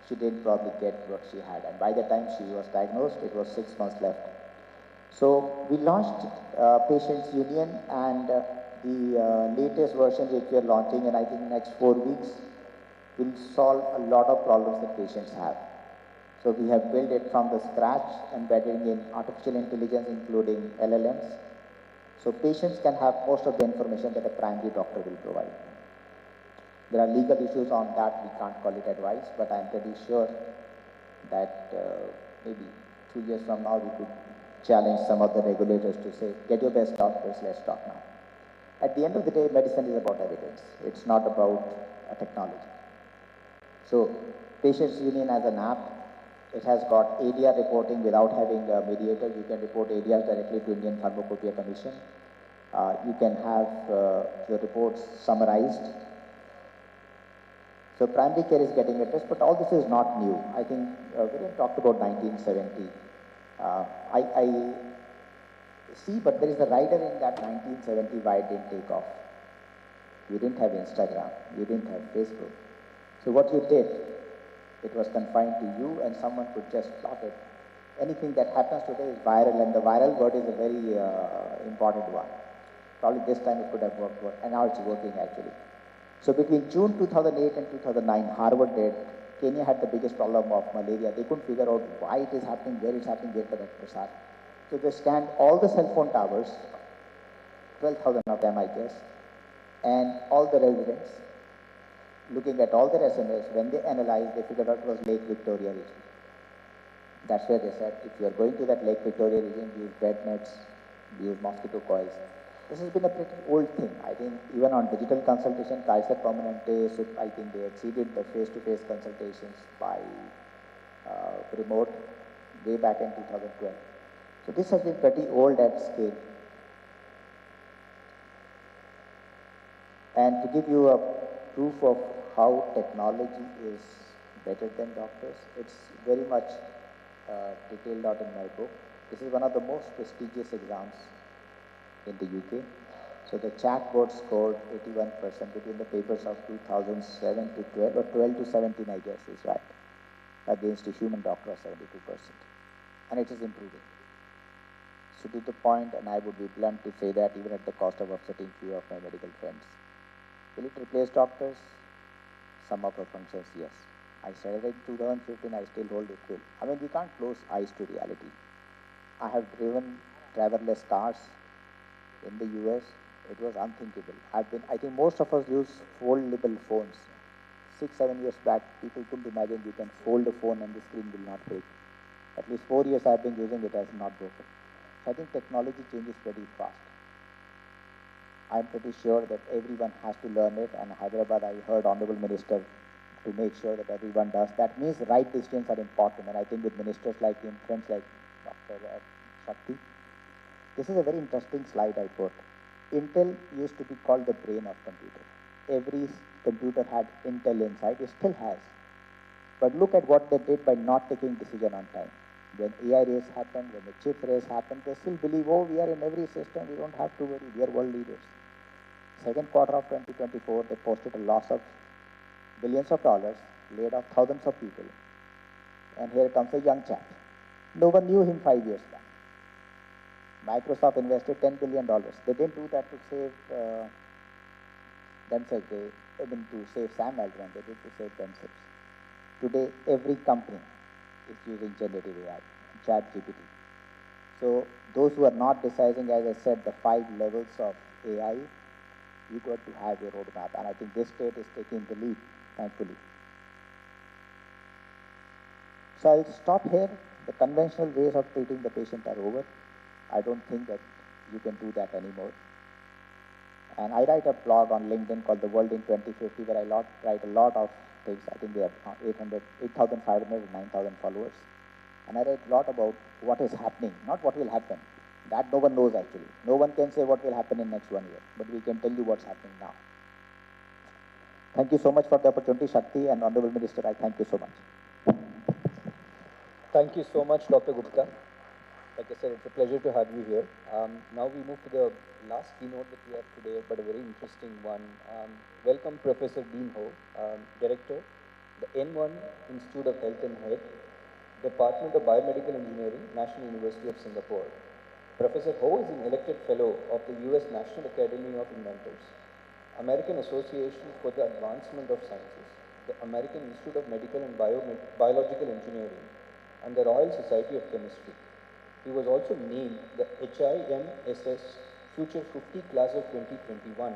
she didn't probably get what she had. And by the time she was diagnosed, it was 6 months left. So we launched Patients Union, and the latest version which we are launching in I think next 4 weeks will solve a lot of problems that patients have. So we have built it from the scratch, embedding in artificial intelligence, including LLMs. So patients can have most of the information that a primary doctor will provide. There are legal issues on that, we can't call it advice, but I'm pretty sure that maybe 2 years from now we could challenge some of the regulators to say, get your best doctors, let's talk now. At the end of the day, medicine is about evidence. It's not about a technology. So Patients Union as an app, it has got ADR reporting without having a mediator. You can report ADRs directly to Indian Pharmacopoeia Commission. You can have your reports summarized. So primary care is getting addressed, but all this is not new. I think we talked about 1970. See, but there is a rider in that 1970 why it didn't take off. You didn't have Instagram, you didn't have Facebook. So what you did, it was confined to you and someone could just plot it. Anything that happens today is viral, and the viral word is a very important one. Probably this time it could have worked, and now it's working actually. So between June 2008 and 2009, Harvard did. Kenya had the biggest problem of malaria. They couldn't figure out why it is happening, where it's happening, where the doctors are. So they scanned all the cell phone towers, 12,000 of them, I guess, and all the residents, looking at all their SMS. When they analyzed, they figured out it was Lake Victoria region. That's where they said, if you are going to that Lake Victoria region, use bed nets, use mosquito coils. This has been a pretty old thing. I think even on digital consultation, Kaiser Permanente, I think they exceeded the face-to-face consultations by remote way back in 2012. So this has been pretty old at scale. And to give you a proof of how technology is better than doctors, it's very much detailed out in my book. This is one of the most prestigious exams in the UK. So the chatbot scored 81% between the papers of 2007 to 12, or 12 to 17, I guess is right, against a human doctor of 72%. And it is improving. So to the point, and I would be blunt to say that even at the cost of upsetting few of my medical friends. Will it replace doctors? Some of the functions, yes. I said it in 2015, I still hold it will. I mean, we can't close eyes to reality. I have driven driverless cars in the US. It was unthinkable. I think most of us use foldable phones. 6-7 years back, people couldn't imagine you can fold a phone and the screen will not break. At least 4 years I've been using it, has not broken. So I think technology changes pretty fast. I'm pretty sure that everyone has to learn it, and Hyderabad, I heard Honorable Minister to make sure that everyone does. That means right decisions are important, and I think with ministers like him, friends like Dr. Shakti, this is a very interesting slide I put. Intel used to be called the brain of computer. Every computer had Intel inside, it still has. But look at what they did by not taking decision on time. When AI race happened, when the chip race happened, they still believe, oh, we are in every system, we don't have to worry, we are world leaders. Second quarter of 2024, they posted a loss of billions of dollars, laid off thousands of people. And here comes a young chap. No one knew him 5 years back. Microsoft invested $10 billion. They didn't do that to save themselves. To save Sam Altman, they did to save themselves. Today, every company is using generative AI, ChatGPT. So those who are not deciding, as I said, the 5 levels of AI, you got to have a roadmap. And I think this state is taking the lead, thankfully. So I'll stop here. The conventional ways of treating the patient are over. I don't think that you can do that anymore. And I write a blog on LinkedIn called The World in 2050, where I write a lot of things. I think they have 8,500 or 9,000 followers. And I write a lot about what is happening, not what will happen. That no one knows actually. No one can say what will happen in next 1 year, but we can tell you what's happening now. Thank you so much for the opportunity, Shakti, and Honorable Minister, I thank you so much. Thank you so much, Dr. Gupta. Like I said, it's a pleasure to have you here. Now we move to the last keynote that we have today, but a very interesting one. Welcome Professor Dean Ho, Director, the N1 Institute of Health and Health, Department of Biomedical Engineering, National University of Singapore. Professor Ho is an elected fellow of the US National Academy of Inventors, American Association for the Advancement of Sciences, the American Institute of Medical and Biological Engineering, and the Royal Society of Chemistry. He was also named the HIMSS Future 50 Class of 2021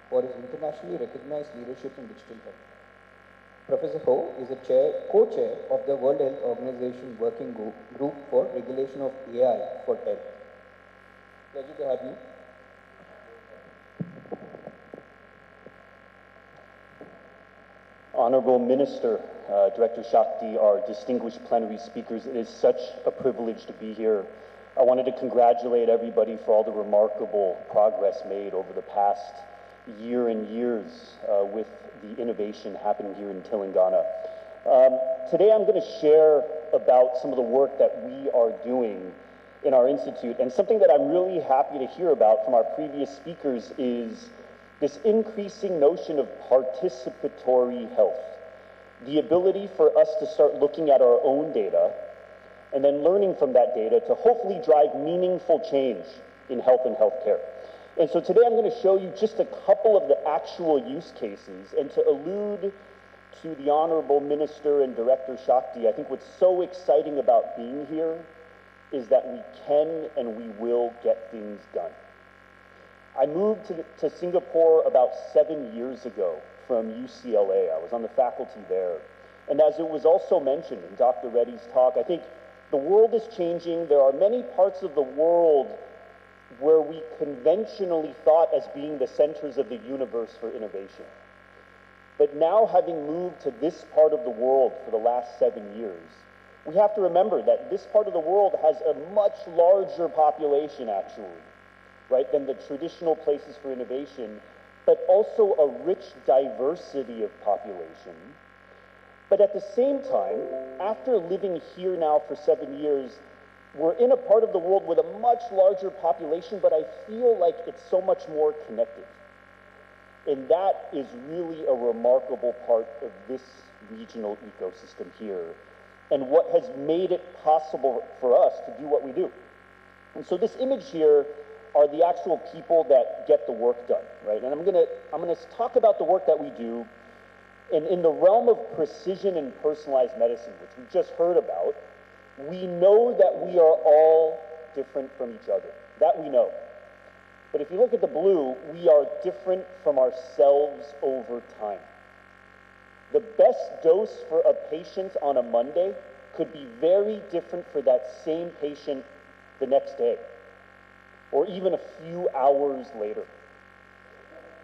for his internationally recognized leadership in digital health. Professor Ho is a co-chair of the World Health Organization Working Group for Regulation of AI for Health. Pleasure to have you. Honorable Minister, Director Shakti, our distinguished plenary speakers, it is such a privilege to be here. I wanted to congratulate everybody for all the remarkable progress made over the past year and years with the innovation happening here in Telangana. Today I'm going to share about some of the work that we are doing in our institute. And something that I'm really happy to hear about from our previous speakers is this increasing notion of participatory health. The ability for us to start looking at our own data and then learning from that data to hopefully drive meaningful change in health and healthcare. And so today I'm going to show you just a couple of the actual use cases, and to allude to the Honorable Minister and Director Shakti, I think what's so exciting about being here is that we can and we will get things done. I moved to Singapore about 7 years ago from UCLA. I was on the faculty there. And as it was also mentioned in Dr. Reddy's talk, I think the world is changing. There are many parts of the world where we conventionally thought as being the centers of the universe for innovation. But now, having moved to this part of the world for the last 7 years, we have to remember that this part of the world has a much larger population, actually, right, than the traditional places for innovation, but also a rich diversity of population. But at the same time, after living here now for 7 years, we're in a part of the world with a much larger population, but I feel like it's so much more connected. And that is really a remarkable part of this regional ecosystem here, and what has made it possible for us to do what we do. And so this image here are the actual people that get the work done, right? And I'm gonna talk about the work that we do. And in the realm of precision and personalized medicine, which we just heard about, we know that we are all different from each other. That we know. But if you look at the blue, we are different from ourselves over time. The best dose for a patient on a Monday could be very different for that same patient the next day, or even a few hours later.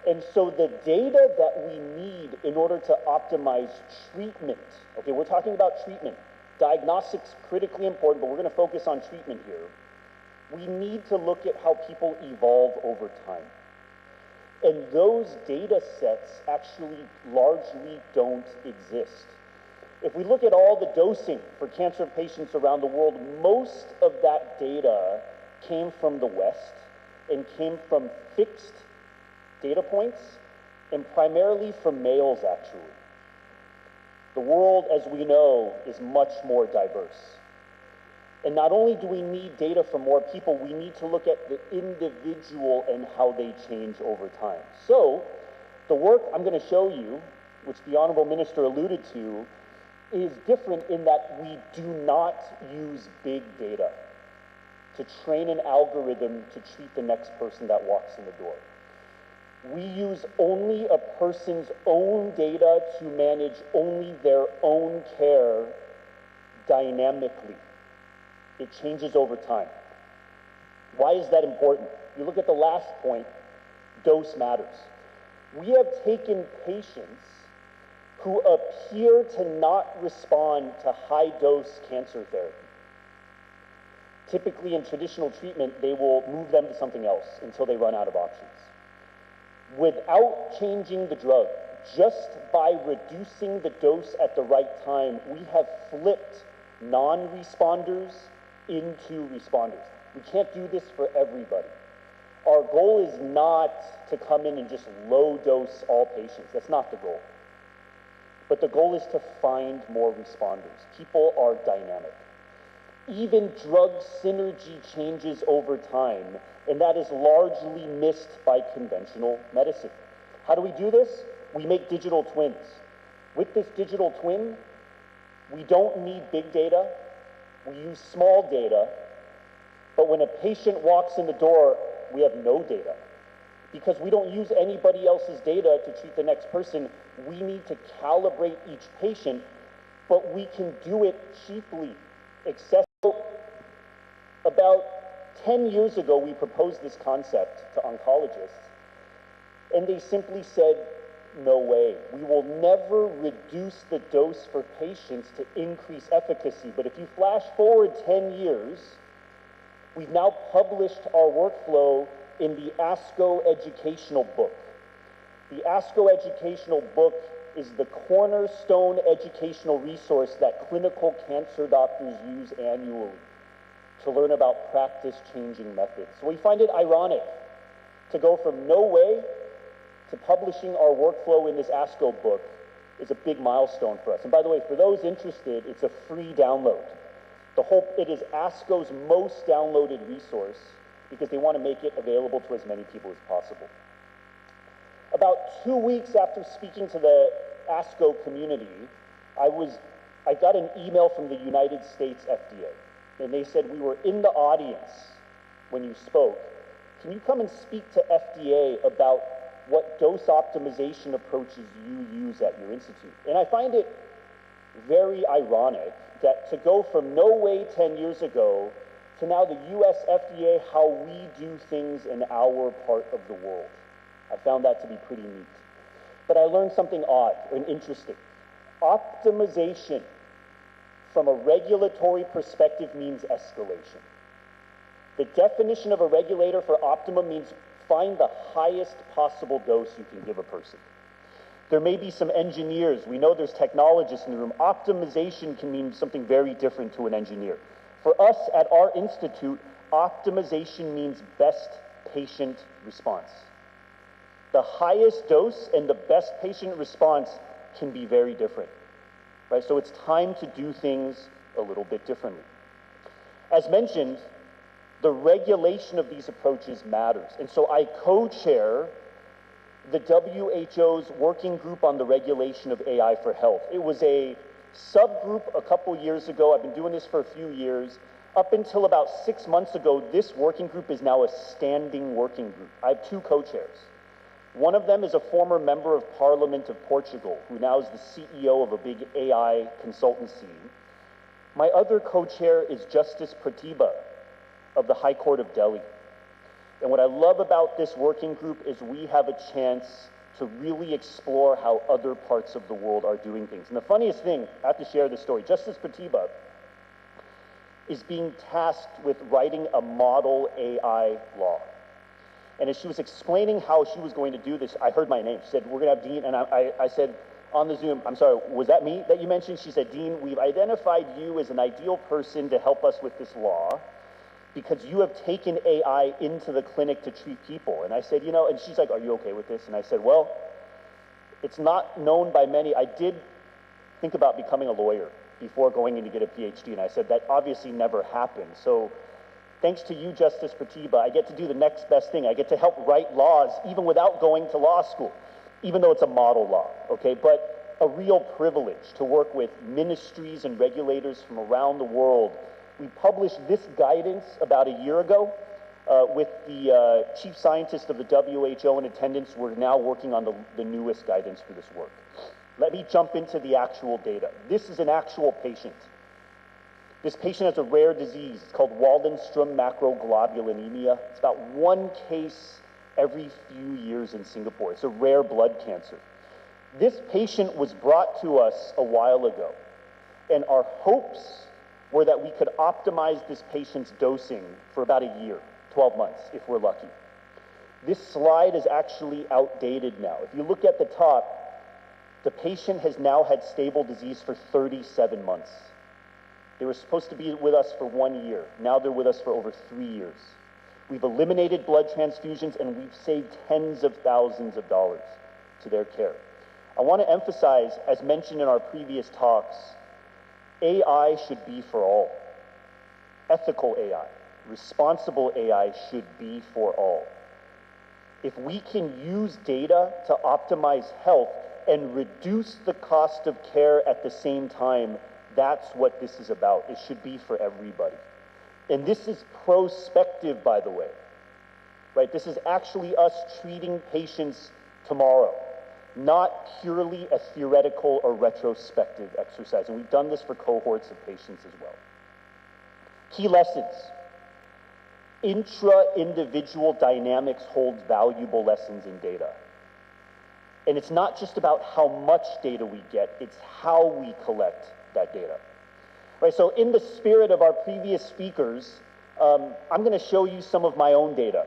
And so the data that we need in order to optimize treatment, okay, we're talking about treatment. Diagnostics critically important, but we're going to focus on treatment here. We need to look at how people evolve over time. And those data sets actually largely don't exist. If we look at all the dosing for cancer patients around the world, most of that data came from the West and came from fixed data points, and primarily from males, actually. The world, as we know, is much more diverse. And not only do we need data from more people, we need to look at the individual and how they change over time. So, the work I'm going to show you, which the Honorable Minister alluded to, is different in that we do not use big data to train an algorithm to treat the next person that walks in the door. We use only a person's own data to manage only their own care dynamically. It changes over time. Why is that important? You look at the last point, dose matters. We have taken patients who appear to not respond to high-dose cancer therapy. Typically in traditional treatment, they will move them to something else until they run out of options. Without changing the drug, just by reducing the dose at the right time, we have flipped non-responders into responders. We can't do this for everybody. Our goal is not to come in and just low dose all patients. That's not the goal. But the goal is to find more responders. People are dynamic. Even drug synergy changes over time, and that is largely missed by conventional medicine. How do we do this? We make digital twins. With this digital twin, we don't need big data. We use small data. But when a patient walks in the door, we have no data. Because we don't use anybody else's data to treat the next person, we need to calibrate each patient, but we can do it cheaply, accessible. About 10 years ago, we proposed this concept to oncologists, and they simply said, no way. We will never reduce the dose for patients to increase efficacy. But if you flash forward 10 years, we've now published our workflow in the ASCO educational book. The ASCO educational book is the cornerstone educational resource that clinical cancer doctors use annually. to learn about practice-changing methods. So we find it ironic to go from no way to publishing our workflow in this ASCO book is a big milestone for us. And by the way, for those interested, it's a free download. It is ASCO's most downloaded resource because they want to make it available to as many people as possible. About 2 weeks after speaking to the ASCO community, I got an email from the United States FDA, and they said, we were in the audience when you spoke. Can you come and speak to FDA about what dose optimization approaches you use at your institute? And I find it very ironic that to go from no way 10 years ago to now the US FDA, how we do things in our part of the world. I found that to be pretty neat. But I learned something odd and interesting. Optimization from a regulatory perspective means escalation. The definition of a regulator for optimum means find the highest possible dose you can give a person. There may be some engineers. We know there's technologists in the room. Optimization can mean something very different to an engineer. For us at our institute, optimization means best patient response. The highest dose and the best patient response can be very different, right? So it's time to do things a little bit differently. As mentioned, the regulation of these approaches matters. And so I co-chair the WHO's working group on the regulation of AI for health. It was a subgroup a couple years ago. I've been doing this for a few years. Up until about 6 months ago, this working group is now a standing working group. I have 2 co-chairs. One of them is a former member of Parliament of Portugal, who now is the CEO of a big AI consultancy. My other co-chair is Justice Pratibha of the High Court of Delhi. And what I love about this working group is we have a chance to really explore how other parts of the world are doing things. And the funniest thing, I have to share this story, Justice Pratibha is being tasked with writing a model AI law. And as she was explaining how she was going to do this, I heard my name. She said, we're going to have Dean. And I said on the Zoom, I'm sorry, was that me that you mentioned? She said, Dean, we've identified you as an ideal person to help us with this law because you have taken AI into the clinic to treat people. And I said, you know, and she's like, are you okay with this? And I said, well, it's not known by many. I did think about becoming a lawyer before going in to get a PhD. And I said, that obviously never happened. So thanks to you, Justice Pratibha, I get to do the next best thing. I get to help write laws even without going to law school, even though it's a model law, okay? But a real privilege to work with ministries and regulators from around the world. We published this guidance about a year ago with the chief scientist of the WHO in attendance. We're now working on the newest guidance for this work. Let me jump into the actual data. This is an actual patient. This patient has a rare disease. It's called Waldenstrom macroglobulinemia. It's about 1 case every few years in Singapore. It's a rare blood cancer. This patient was brought to us a while ago, and our hopes were that we could optimize this patient's dosing for about a year, 12 months, if we're lucky. This slide is actually outdated now. If you look at the top, the patient has now had stable disease for 37 months. They were supposed to be with us for 1 year. Now they're with us for over 3 years. We've eliminated blood transfusions and we've saved tens of thousands of dollars to their care. I want to emphasize, as mentioned in our previous talks, AI should be for all. Ethical AI, responsible AI should be for all. If we can use data to optimize health and reduce the cost of care at the same time, that's what this is about. It should be for everybody. And this is prospective, by the way, right? This is actually us treating patients tomorrow, not purely a theoretical or retrospective exercise. And we've done this for cohorts of patients as well. Key lessons. Intra-individual dynamics holds valuable lessons in data. And it's not just about how much data we get, it's how we collect that data. Right, so in the spirit of our previous speakers, I'm going to show you some of my own data.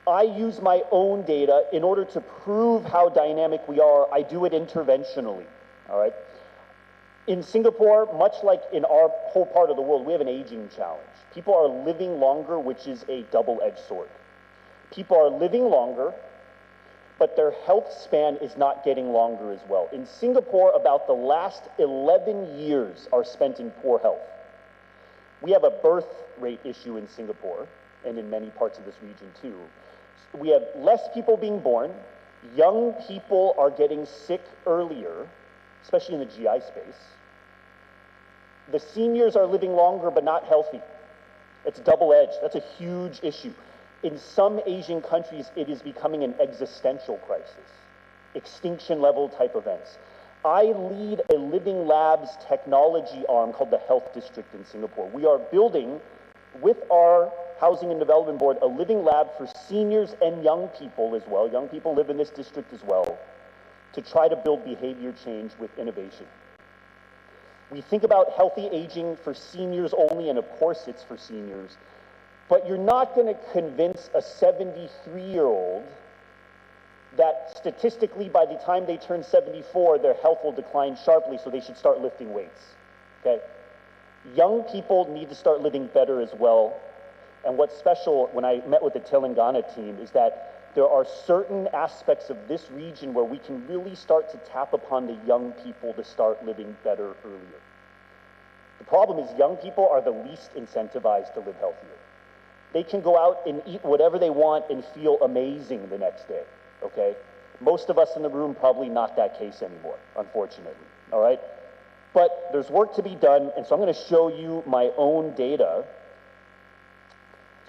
I use my own data in order to prove how dynamic we are. I do it interventionally, all right? In Singapore, much like in our whole part of the world, we have an aging challenge. People are living longer, which is a double-edged sword. People are living longer, but their health span is not getting longer as well. In Singapore, about the last 11 years are spent in poor health. We have a birth rate issue in Singapore, and in many parts of this region too. We have less people being born, young people are getting sick earlier, especially in the GI space. The seniors are living longer but not healthy. It's double-edged. That's a huge issue. In some Asian countries, it is becoming an existential crisis, extinction-level type events. I lead a Living Labs technology arm called the Health District in Singapore. We are building, with our Housing and Development Board, a living lab for seniors and young people as well. Young people live in this district as well, to try to build behavior change with innovation. We think about healthy aging for seniors only, and of course it's for seniors, but you're not going to convince a 73-year-old that statistically by the time they turn 74, their health will decline sharply, so they should start lifting weights, okay? Young people need to start living better as well. And what's special when I met with the Telangana team is that there are certain aspects of this region where we can really start to tap upon the young people to start living better earlier. The problem is young people are the least incentivized to live healthier. They can go out and eat whatever they want and feel amazing the next day, okay? Most of us in the room probably not that case anymore, unfortunately, all right? But there's work to be done, and so I'm going to show you my own data.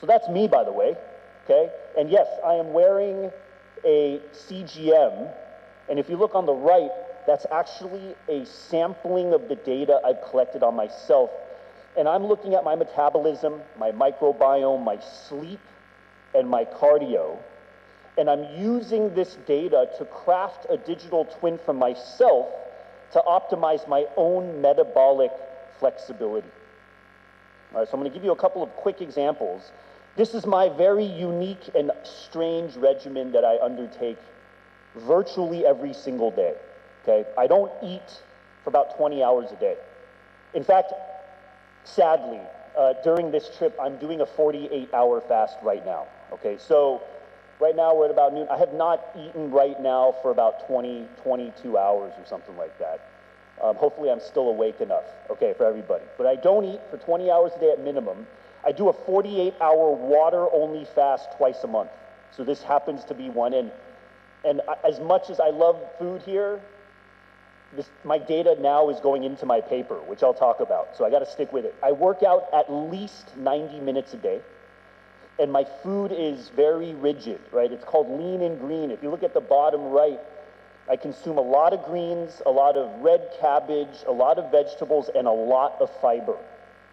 So that's me, by the way, okay? And yes, I am wearing a CGM, and if you look on the right, that's actually a sampling of the data I've collected on myself. And I'm looking at my metabolism, my microbiome, my sleep, and my cardio. And I'm using this data to craft a digital twin for myself to optimize my own metabolic flexibility. All right, so I'm going to give you a couple of quick examples. This is my very unique and strange regimen that I undertake virtually every single day, okay? I don't eat for about 20 hours a day. In fact, sadly, during this trip, I'm doing a 48-hour fast right now, okay? So right now we're at about noon. I have not eaten right now for about 22 hours or something like that. Hopefully I'm still awake enough, okay, for everybody. But I don't eat for 20 hours a day at minimum. I do a 48-hour water-only fast twice a month. So this happens to be one. And as much as I love food here, my data now is going into my paper, which I'll talk about. So I got to stick with it. I work out at least 90 minutes a day. And my food is very rigid, right? It's called lean and green. If you look at the bottom right, I consume a lot of greens, a lot of red cabbage, a lot of vegetables, and a lot of fiber.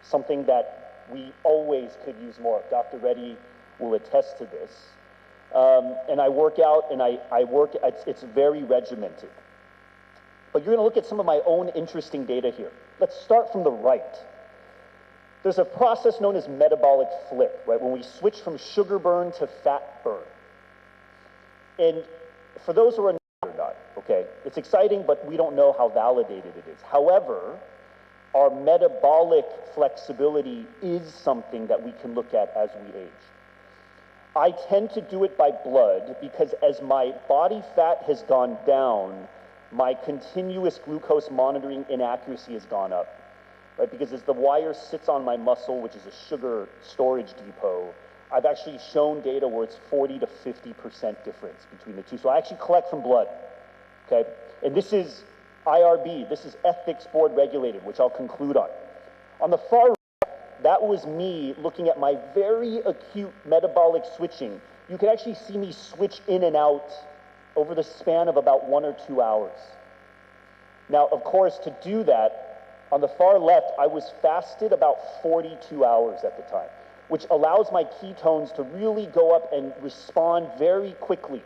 Something that we always could use more of. Dr. Reddy will attest to this. And I work out, and it's very regimented. But you're going to look at some of my own interesting data here. Let's start from the right. There's a process known as metabolic flip, right? When we switch from sugar burn to fat burn. And for those who are not, okay, it's exciting, but we don't know how validated it is. However, our metabolic flexibility is something that we can look at as we age. I tend to do it by blood because as my body fat has gone down, my continuous glucose monitoring inaccuracy has gone up, right? Because as the wire sits on my muscle, which is a sugar storage depot, I've actually shown data where it's 40 to 50% difference between the two. So I actually collect from blood, okay? And this is IRB, this is ethics board regulated, which I'll conclude on. On the far right, that was me looking at my very acute metabolic switching. You can actually see me switch in and out over the span of about 1 or 2 hours. Now, of course, to do that, on the far left, I was fasted about 42 hours at the time, which allows my ketones to really go up and respond very quickly,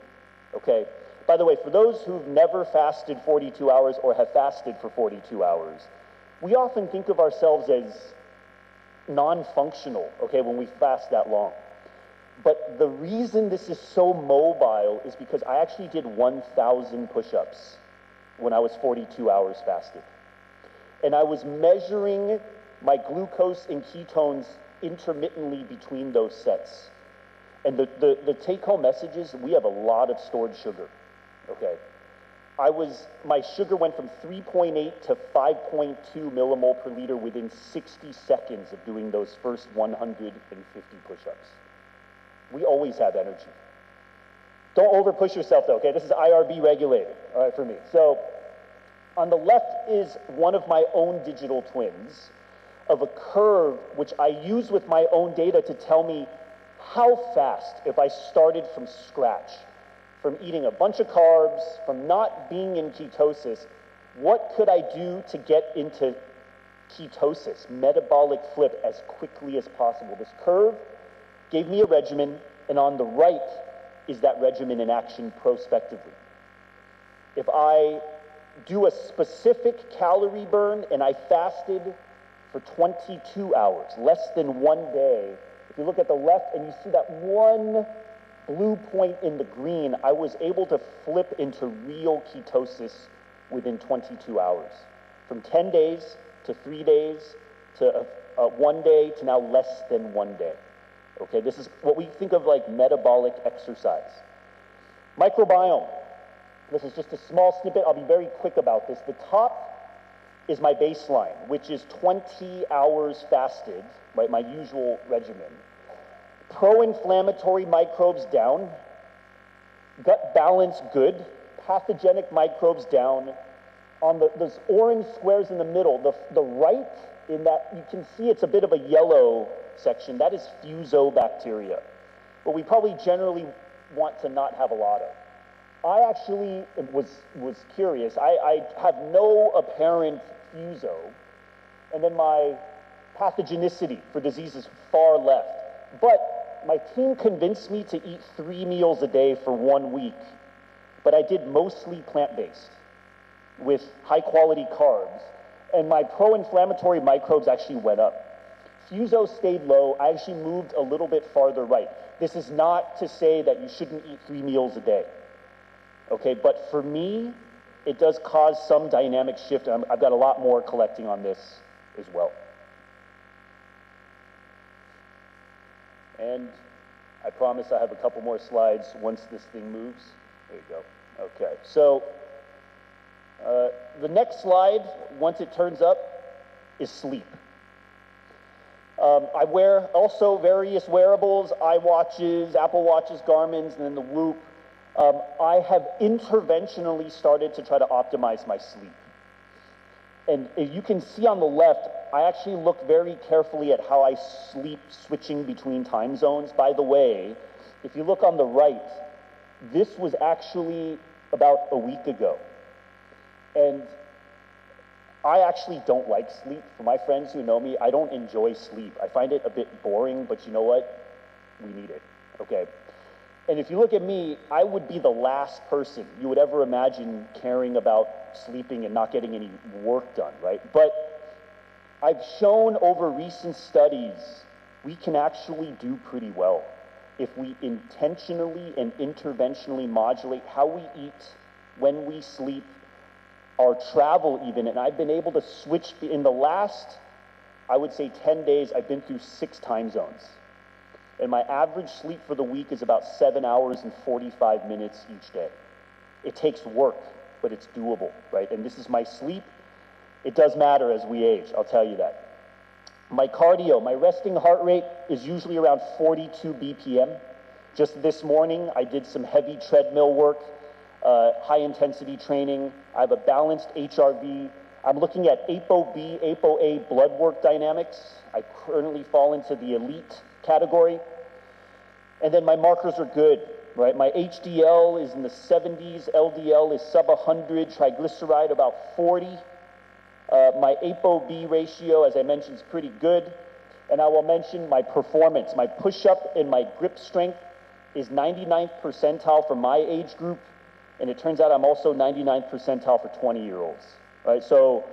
okay? By the way, for those who've never fasted 42 hours or have fasted for 42 hours, we often think of ourselves as non-functional, okay, when we fast that long. But the reason this is so mobile is because I actually did 1,000 push-ups when I was 42 hours fasted. and I was measuring my glucose and ketones intermittently between those sets. And the take-home message is we have a lot of stored sugar, okay? My sugar went from 3.8 to 5.2 millimole per liter within 60 seconds of doing those first 150 push-ups. We always have energy. Don't over-push yourself though, okay? This is IRB regulated, all right, for me. So on the left is one of my own digital twins of a curve which I use with my own data to tell me how fast, if I started from scratch, from eating a bunch of carbs, from not being in ketosis, what could I do to get into ketosis, metabolic flip, as quickly as possible? This curve gave me a regimen, and on the right is that regimen in action prospectively. If I do a specific calorie burn and I fasted for 22 hours, less than 1 day, if you look at the left and you see that one blue point in the green, I was able to flip into real ketosis within 22 hours. From 10 days to 3 days to 1 day to now less than 1 day. Okay, this is what we think of like metabolic exercise. Microbiome. This is just a small snippet. I'll be very quick about this. The top is my baseline, which is 20 hours fasted, right, my usual regimen. Pro-inflammatory microbes down, gut balance good, pathogenic microbes down. On those orange squares in the middle, the right, in that you can see it's a bit of a yellow section, that is fusobacteria, but we probably generally want to not have a lot of. I actually was curious. I have no apparent fuso, and then my pathogenicity for disease is far left. But my team convinced me to eat 3 meals a day for 1 week, but I did mostly plant-based with high-quality carbs, and my pro-inflammatory microbes actually went up. Fuso stayed low. I actually moved a little bit farther right. This is not to say that you shouldn't eat 3 meals a day. Okay, but for me, it does cause some dynamic shift. I've got a lot more collecting on this as well. And I promise I have a couple more slides once this thing moves. There you go. Okay, so the next slide, once it turns up, is sleep. I wear also various wearables, iWatches, Apple Watches, Garmin's, and then the Whoop. I have interventionally started to try to optimize my sleep. And if you can see on the left, I actually look very carefully at how I sleep switching between time zones. By the way, if you look on the right, this was actually about a week ago. And I actually don't like sleep. For my friends who know me, I don't enjoy sleep. I find it a bit boring, but you know what? We need it, okay? And if you look at me, I would be the last person you would ever imagine caring about sleeping and not getting any work done, right? But I've shown over recent studies we can actually do pretty well if we intentionally and interventionally modulate how we eat, when we sleep, our travel even. And I've been able to switch in the last, I would say 10 days, I've been through 6 time zones. And my average sleep for the week is about 7 hours and 45 minutes each day. It takes work, but it's doable, right? And this is my sleep. It does matter as we age, I'll tell you that. My cardio, my resting heart rate is usually around 42 BPM. Just this morning, I did some heavy treadmill work, high intensity training. I have a balanced HRV. I'm looking at ApoB, ApoA blood work dynamics. I currently fall into the elite category. And then my markers are good, right? My HDL is in the 70s, LDL is sub 100, triglyceride about 40. My ApoB ratio, as I mentioned, is pretty good. And I will mention my performance. My push-up and my grip strength is 99th percentile for my age group. And it turns out I'm also 99th percentile for 20-year-olds, right? So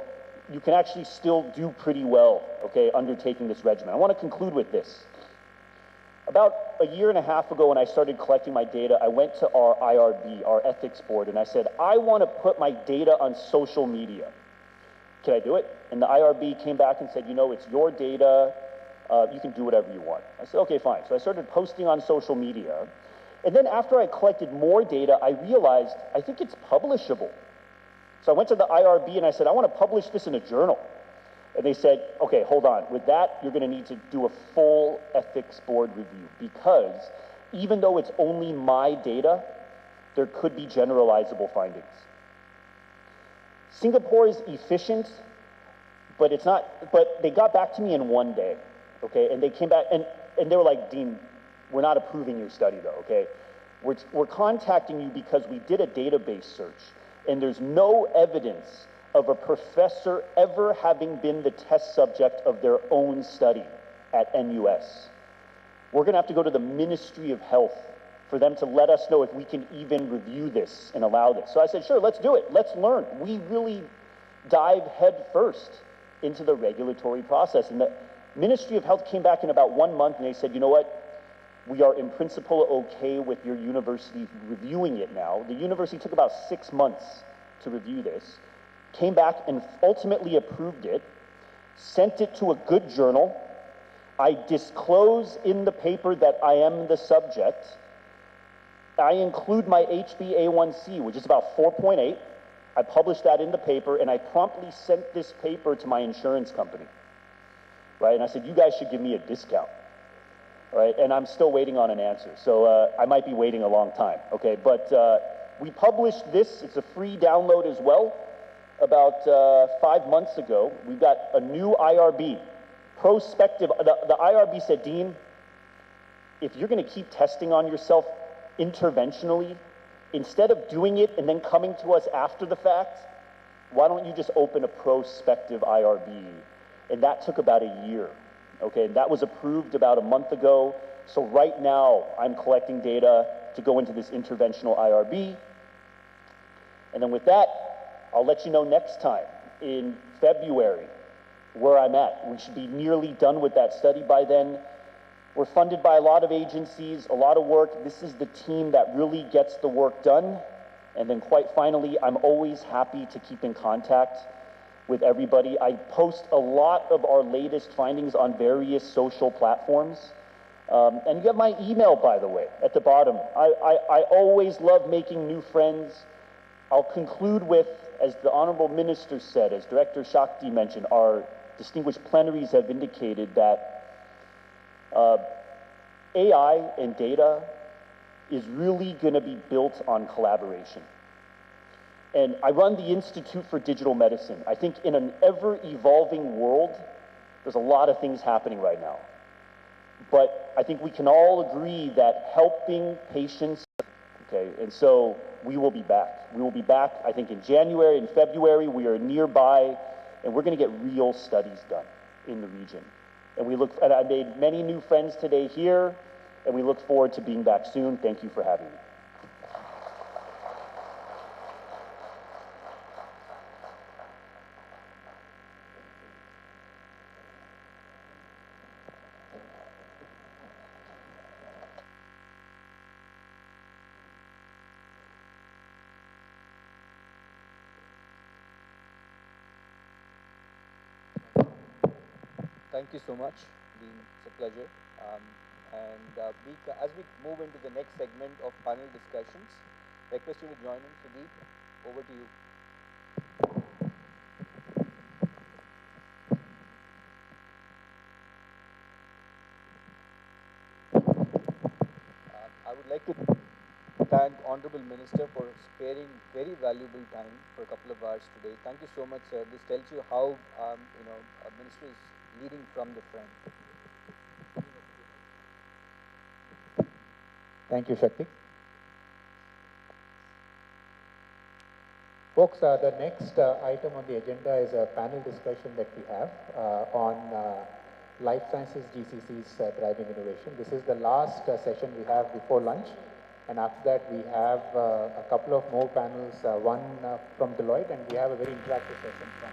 you can actually still do pretty well, okay, undertaking this regimen. I want to conclude with this. About a year and a half ago when I started collecting my data, I went to our IRB, our ethics board, and I said, I want to put my data on social media. Can I do it? And the IRB came back and said, you know, it's your data, you can do whatever you want. I said, okay, fine. So I started posting on social media. And then after I collected more data, I realized, I think it's publishable. So I went to the IRB and I said, I want to publish this in a journal. And they said, okay, hold on. With that, you're going to need to do a full ethics board review, because even though it's only my data, there could be generalizable findings. Singapore is efficient, but it's not, but they got back to me in one day, okay? And they came back and they were like, Dean, we're not approving your study though, okay? We're contacting you because we did a database search and there's no evidence of a professor ever having been the test subject of their own study at NUS. We're gonna have to go to the Ministry of Health for them to let us know if we can even review this and allow this. So I said, sure, let's do it, let's learn. We really dive head first into the regulatory process. And the Ministry of Health came back in about 1 month and they said, you know what? We are in principle okay with your university reviewing it now. The university took about 6 months to review this, came back and ultimately approved it, sent it to a good journal. I disclose in the paper that I am the subject. I include my HbA1c, which is about 4.8. I published that in the paper, and I promptly sent this paper to my insurance company, right? And I said, you guys should give me a discount, right? And I'm still waiting on an answer, so I might be waiting a long time, okay? But we published this. It's a free download as well. About 5 months ago, we've got a new IRB, prospective. The IRB said, Dean, if you're going to keep testing on yourself interventionally, instead of doing it and then coming to us after the fact, why don't you just open a prospective IRB? And that took about a year, okay? And that was approved about a month ago. So right now, I'm collecting data to go into this interventional IRB. And then with that, I'll let you know next time in February where I'm at. We should be nearly done with that study by then. We're funded by a lot of agencies, a lot of work. This is the team that really gets the work done. And then quite finally, I'm always happy to keep in contact with everybody. I post a lot of our latest findings on various social platforms. And you have my email, by the way, at the bottom. I always love making new friends. I'll conclude with, as the Honorable Minister said, as Director Shakti mentioned, our distinguished plenaries have indicated that AI and data is really going to be built on collaboration. And I run the Institute for Digital Medicine. I think in an ever-evolving world, there's a lot of things happening right now. But I think we can all agree that helping patients, okay, and so we will be back. We will be back, I think, in January and February. We are nearby, and we're going to get real studies done in the region. And I made many new friends today here, and we look forward to being back soon. Thank you for having me. Thank you so much, Dean. It's a pleasure. As we move into the next segment of panel discussions, request you to join in. Sudeep, over to you. I would like to thank Honorable Minister for sparing very valuable time for a couple of hours today. Thank you so much, sir. This tells you how a minister is leading from the front. Thank you, Shakti. Folks, the next item on the agenda is a panel discussion that we have on life sciences GCC's driving innovation. This is the last session we have before lunch. And after that, we have a couple of more panels, one from Deloitte, and we have a very interactive session from